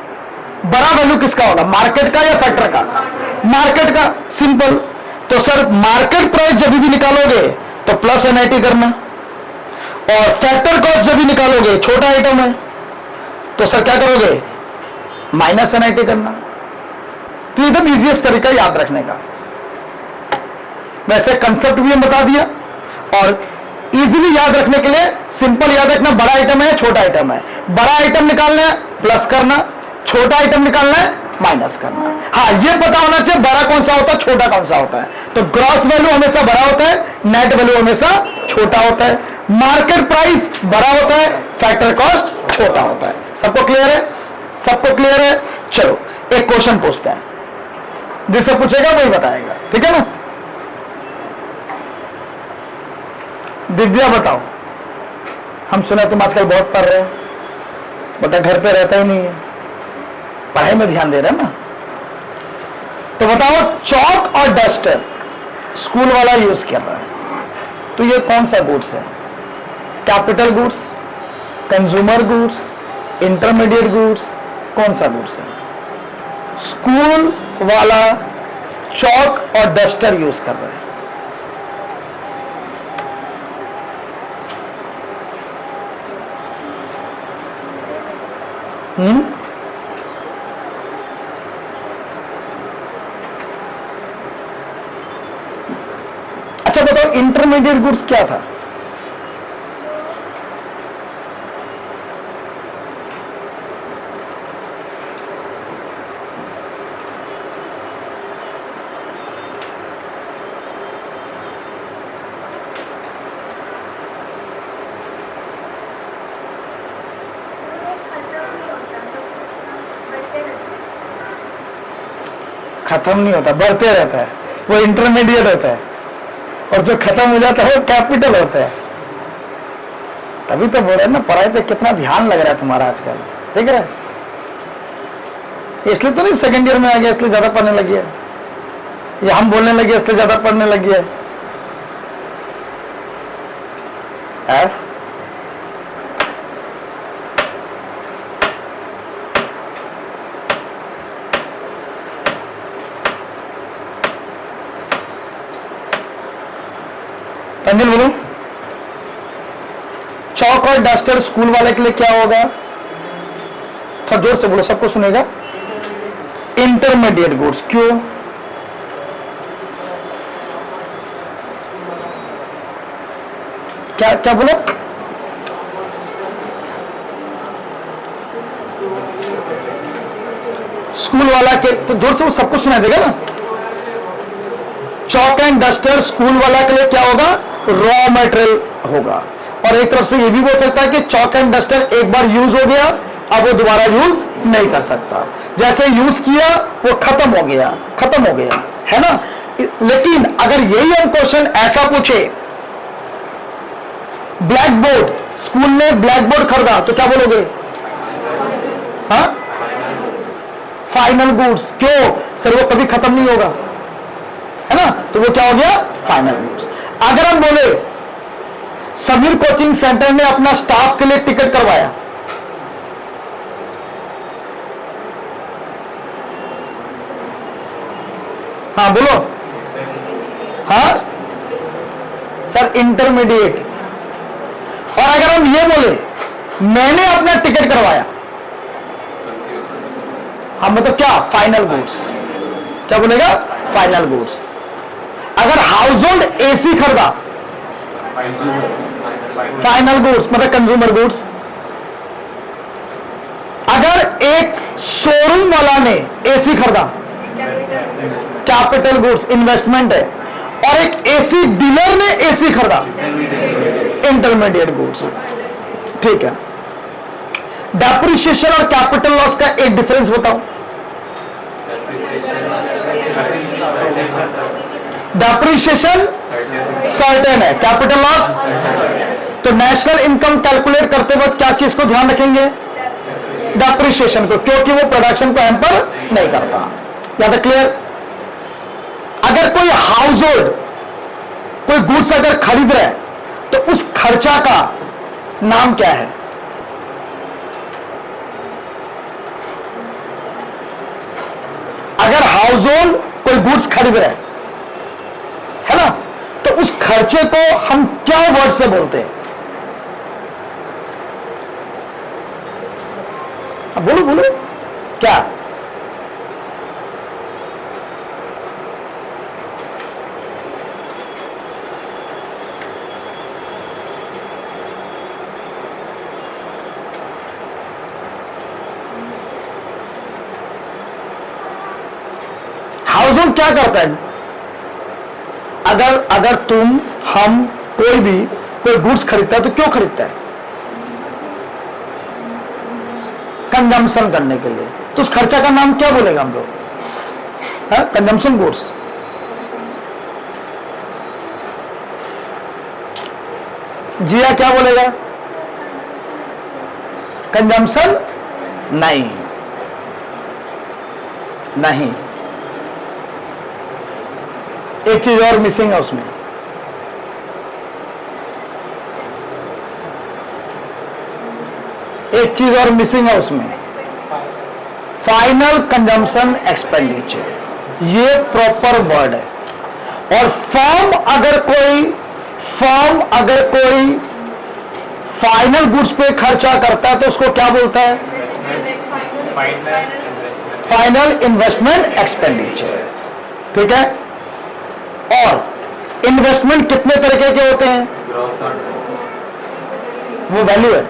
बड़ा वैल्यू किसका होगा? मार्केट का या फैक्टर का? मार्केट का। सिंपल। तो सर मार्केट प्राइस जब भी निकालोगे तो प्लस NIT करना, और फैक्टर कॉस्ट जब भी निकालोगे, छोटा आइटम है, तो सर क्या करोगे? माइनस NIT करना। तो एकदम इजीएस्ट तरीका याद रखने का। वैसे कंसेप्ट भी हम बता दिया, और इजीली याद रखने के लिए सिंपल याद रखना, बड़ा आइटम है छोटा आइटम है, बड़ा आइटम निकालना है प्लस करना, छोटा आइटम निकालना है माइनस करना। हाँ, ये पता होना चाहिए बड़ा कौन सा होता है छोटा कौन सा होता है। तो ग्रॉस वैल्यू हमेशा बड़ा होता है, नेट वैल्यू हमेशा छोटा होता है। मार्केट प्राइस बड़ा होता है, फैक्टर कॉस्ट छोटा होता है। सबको क्लियर है? सबको क्लियर है? चलो एक क्वेश्चन पूछते हैं, जिससे पूछेगा वही बताएगा, ठीक है ना? दिव्या बताओ, हम सुना तुम आजकल बहुत पढ़ रहे हो, बता घर पे रहता ही नहीं है, पढ़ाई में ध्यान दे रहे हैं ना? तो बताओ चौक और डस्टर स्कूल वाला यूज कर रहा है, तो ये कौन सा गुड्स है? Capital goods, consumer goods, intermediate goods, कौन सा गुड्स है? स्कूल वाला चौक और डस्टर यूज कर रहा है। अच्छा बताओ इंटरमीडिएट गुड्स क्या था? खत्म नहीं होता, बढ़ते रहता है, वो इंटरमीडिएट होता है, और जो खत्म हो जाता है वो कैपिटल होता है। तभी तो बोल रहे हैं ना, पढ़ाई पे कितना ध्यान लग रहा है तुम्हारा आजकल, देख रहे हैं? इसलिए तो नहीं सेकंड ईयर में आ गया इसलिए ज्यादा पढ़ने लगी है, या हम बोलने लगे इसलिए ज्यादा पढ़ने लगी है? तंजिल बोलो, चौक और डस्टर स्कूल वाले के लिए क्या होगा? थोड़ा जोर से बोलो, सबको सुनेगा। Intermediate goods. क्यों? क्या क्या बोलो? स्कूल वाला के, तो जोर से वो सबको सुनाई देगा ना। चौक एंड डस्टर स्कूल वाला के लिए क्या होगा? रॉ मटेरियल होगा। और एक तरफ से ये भी बोल सकता है कि चौक एंड डस्टर एक बार यूज हो गया, अब वो दोबारा यूज नहीं कर सकता, जैसे यूज किया वो खत्म हो गया, खत्म हो गया, है ना? लेकिन अगर यही हम क्वेश्चन ऐसा पूछे, ब्लैक बोर्ड, स्कूल ने ब्लैक बोर्ड खरीदा, तो क्या बोलोगे? हाँ, फाइनल गुड्स। क्यों सर? वो कभी खत्म नहीं होगा, है ना? तो वो क्या हो गया? Final goods. अगर हम बोले समीर कोचिंग सेंटर ने अपना स्टाफ के लिए टिकट करवाया, हाँ बोलो। हाँ सर, इंटरमीडिएट। और अगर हम ये बोले मैंने अपना टिकट करवाया, हम मतलब क्या? Final goods. क्या बोलेगा? Final goods. अगर हाउस होल्ड एसी खरीदा, फाइनल गुड्स मतलब कंज्यूमर गुड्स। अगर एक शोरूम वाला ने एसी खरीदा, कैपिटल गुड्स, इन्वेस्टमेंट है। और एक एसी डीलर ने एसी खरीदा, इंटरमीडिएट गुड्स। ठीक है, डेप्रिसिएशन और कैपिटल लॉस का एक डिफरेंस बताओ। डेप्रिसिएशन सर्टेन है, कैपिटल लॉस। तो नेशनल इनकम कैलकुलेट करते वक्त क्या चीज को ध्यान रखेंगे? डेप्रिसिएशन को, क्योंकि वो प्रोडक्शन को हैम्पर नहीं करता। ज्यादा क्लियर? अगर कोई हाउस होल्ड कोई गुड्स अगर खरीद रहा है, तो उस खर्चा का नाम क्या है? अगर हाउस होल्ड कोई गुड्स खरीद रहा है ना, तो उस खर्चे को हम क्या वर्ड से बोलते हैं? अब बोलो बोलो, क्या? हाउस होल्ड क्या करता है? अगर तुम, हम, कोई भी कोई गुड्स खरीदता है तो क्यों खरीदता है? कंजम्पशन करने के लिए। तो उस खर्चा का नाम क्या बोलेगा हम लोग? Consumption goods. जिया क्या बोलेगा? कंजम्पशन नहीं, नहीं। एक चीज और मिसिंग है उसमें, एक चीज और मिसिंग है उसमें, फाइनल कंजम्पशन एक्सपेंडिचर। ये प्रॉपर वर्ड है। और फर्म अगर कोई फाइनल गुड्स पे खर्चा करता है तो उसको क्या बोलता है? Final investment expenditure. ठीक है। और इन्वेस्टमेंट कितने तरीके के होते हैं? वो वैल्यू है।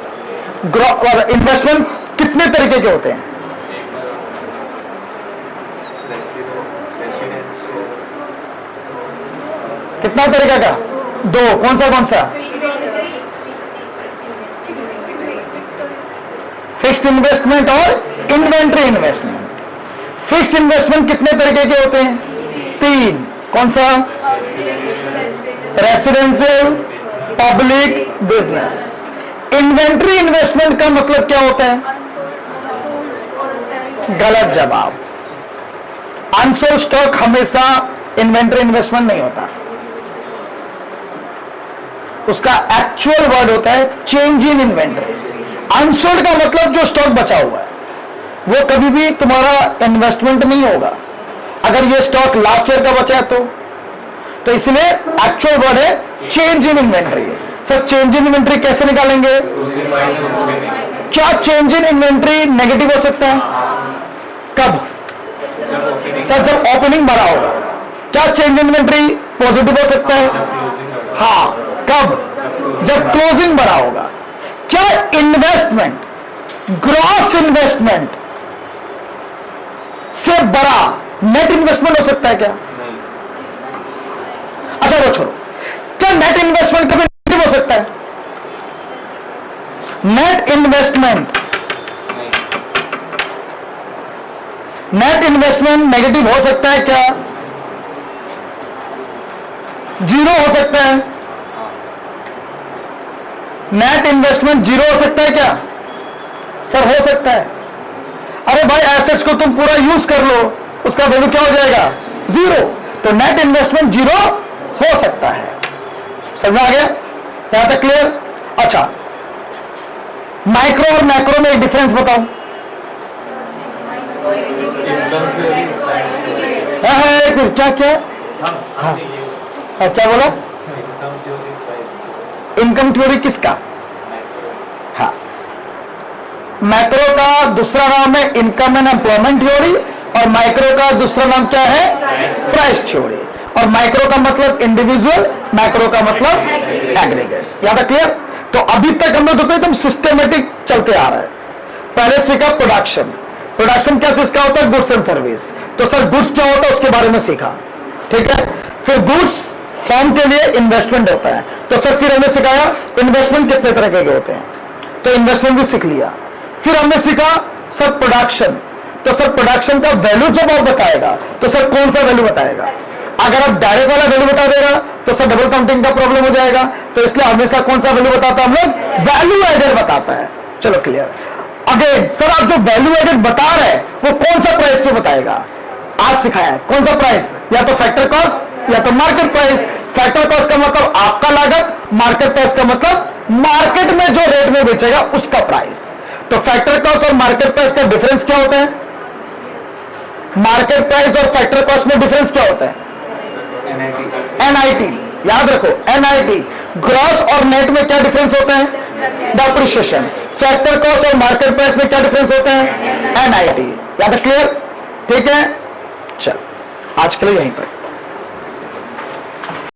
इन्वेस्टमेंट कितने तरीके के होते हैं? कितना तरीका का? दो। कौन सा? फिक्स्ड इन्वेस्टमेंट और इन्वेंट्री इन्वेस्टमेंट। फिक्स्ड इन्वेस्टमेंट कितने तरीके के होते हैं? 3। कौन सा? Residential, public, business. Inventory investment का मतलब क्या होता है? गलत जवाब। अनसोल्ड स्टॉक हमेशा इन्वेंट्री इन्वेस्टमेंट नहीं होता। उसका एक्चुअल वर्ड होता है चेंज इन इन्वेंट्री। अनसोल्ड का मतलब जो स्टॉक बचा हुआ है, वो कभी भी तुम्हारा इन्वेस्टमेंट नहीं होगा। अगर ये स्टॉक लास्ट ईयर का बचा है तो इसलिए एक्चुअल वर्ड है change in inventory. Sir change in inventory कैसे निकालेंगे? क्या चेंज इन इन्वेंट्री नेगेटिव हो सकता है? कब? सर जब ओपनिंग भरा होगा। क्या चेंज इन इन्वेंट्री पॉजिटिव हो सकता है? हाँ। कब? जब क्लोजिंग भरा होगा। क्या इन्वेस्टमेंट, ग्रॉस इन्वेस्टमेंट से बड़ा नेट इन्वेस्टमेंट हो सकता है क्या? अच्छा वो छोड़ो। क्या नेट इन्वेस्टमेंट कभी नेगेटिव हो सकता है? नेट इन्वेस्टमेंट नेगेटिव हो सकता है क्या? जीरो हो सकता है? नेट इन्वेस्टमेंट जीरो हो सकता है क्या? सर हो सकता है। अरे भाई एसेट्स को तुम पूरा यूज कर लो, उसका वैल्यू क्या हो जाएगा? जीरो। तो नेट इन्वेस्टमेंट जीरो हो सकता है। समझ में आ गया? यहां तक क्लियर? अच्छा, माइक्रो और मैक्रो में एक डिफरेंस बताओ। क्या क्या बोला? इनकम थ्योरी किसका? हाँ, मैक्रो का दूसरा नाम है इनकम एंड एम्प्लॉयमेंट थ्योरी, और माइक्रो का दूसरा नाम क्या है? Price theory. और माइक्रो का मतलब इंडिविजुअल, मैक्रो का मतलब एग्रीगेट्स। याद है? क्लियर? तो अभी तक हम लोग देखो एकदम सिस्टमेटिक चलते आ रहा है। पहले सीखा प्रोडक्शन। प्रोडक्शन क्या चीज का होता है? Goods and service. तो सर गुड्स क्या होता है उसके बारे में सीखा। ठीक है। फिर गुड्स फर्म के लिए इन्वेस्टमेंट होता है। तो सर फिर हमने सिखाया इन्वेस्टमेंट कितने तरह के होते हैं, तो इन्वेस्टमेंट भी सीख लिया। फिर हमने सीखा सर प्रोडक्शन। तो सर प्रोडक्शन का वैल्यू जब आप बताएगा तो सर कौन सा वैल्यू बताएगा? अगर आप डायरेक्ट वाला वैल्यू बता देगा तो सर डबल काउंटिंग का प्रॉब्लम हो जाएगा। तो इसलिए हमेशा कौन सा वैल्यू बताता है हम लोग? वैल्यू एडेड बताता है। चलो क्लियर। अगेन सर आप जो वैल्यू एडेड बता रहे हैं वो कौन सा प्राइस पे बताएगा? आज सिखाया है। कौन सा प्राइस? या तो फैक्टर कॉस्ट या तो मार्केट प्राइस। फैक्टर कॉस्ट का मतलब आपका लागत, मार्केट प्राइस का मतलब मार्केट में जो रेट में बेचेगा उसका प्राइस। तो फैक्टर कॉस्ट और मार्केट प्राइस का डिफरेंस क्या होता है? मार्केट प्राइस और फैक्टर कॉस्ट में डिफरेंस क्या होता है? एनआईटी। याद रखो एनआईटी। ग्रॉस और नेट में क्या डिफरेंस होता है? डेप्रिसिएशन। फैक्टर कॉस्ट और मार्केट प्राइस में क्या डिफरेंस होता है? एनआईटी। याद है? क्लियर? ठीक है। चल आज के लिए यहीं तक।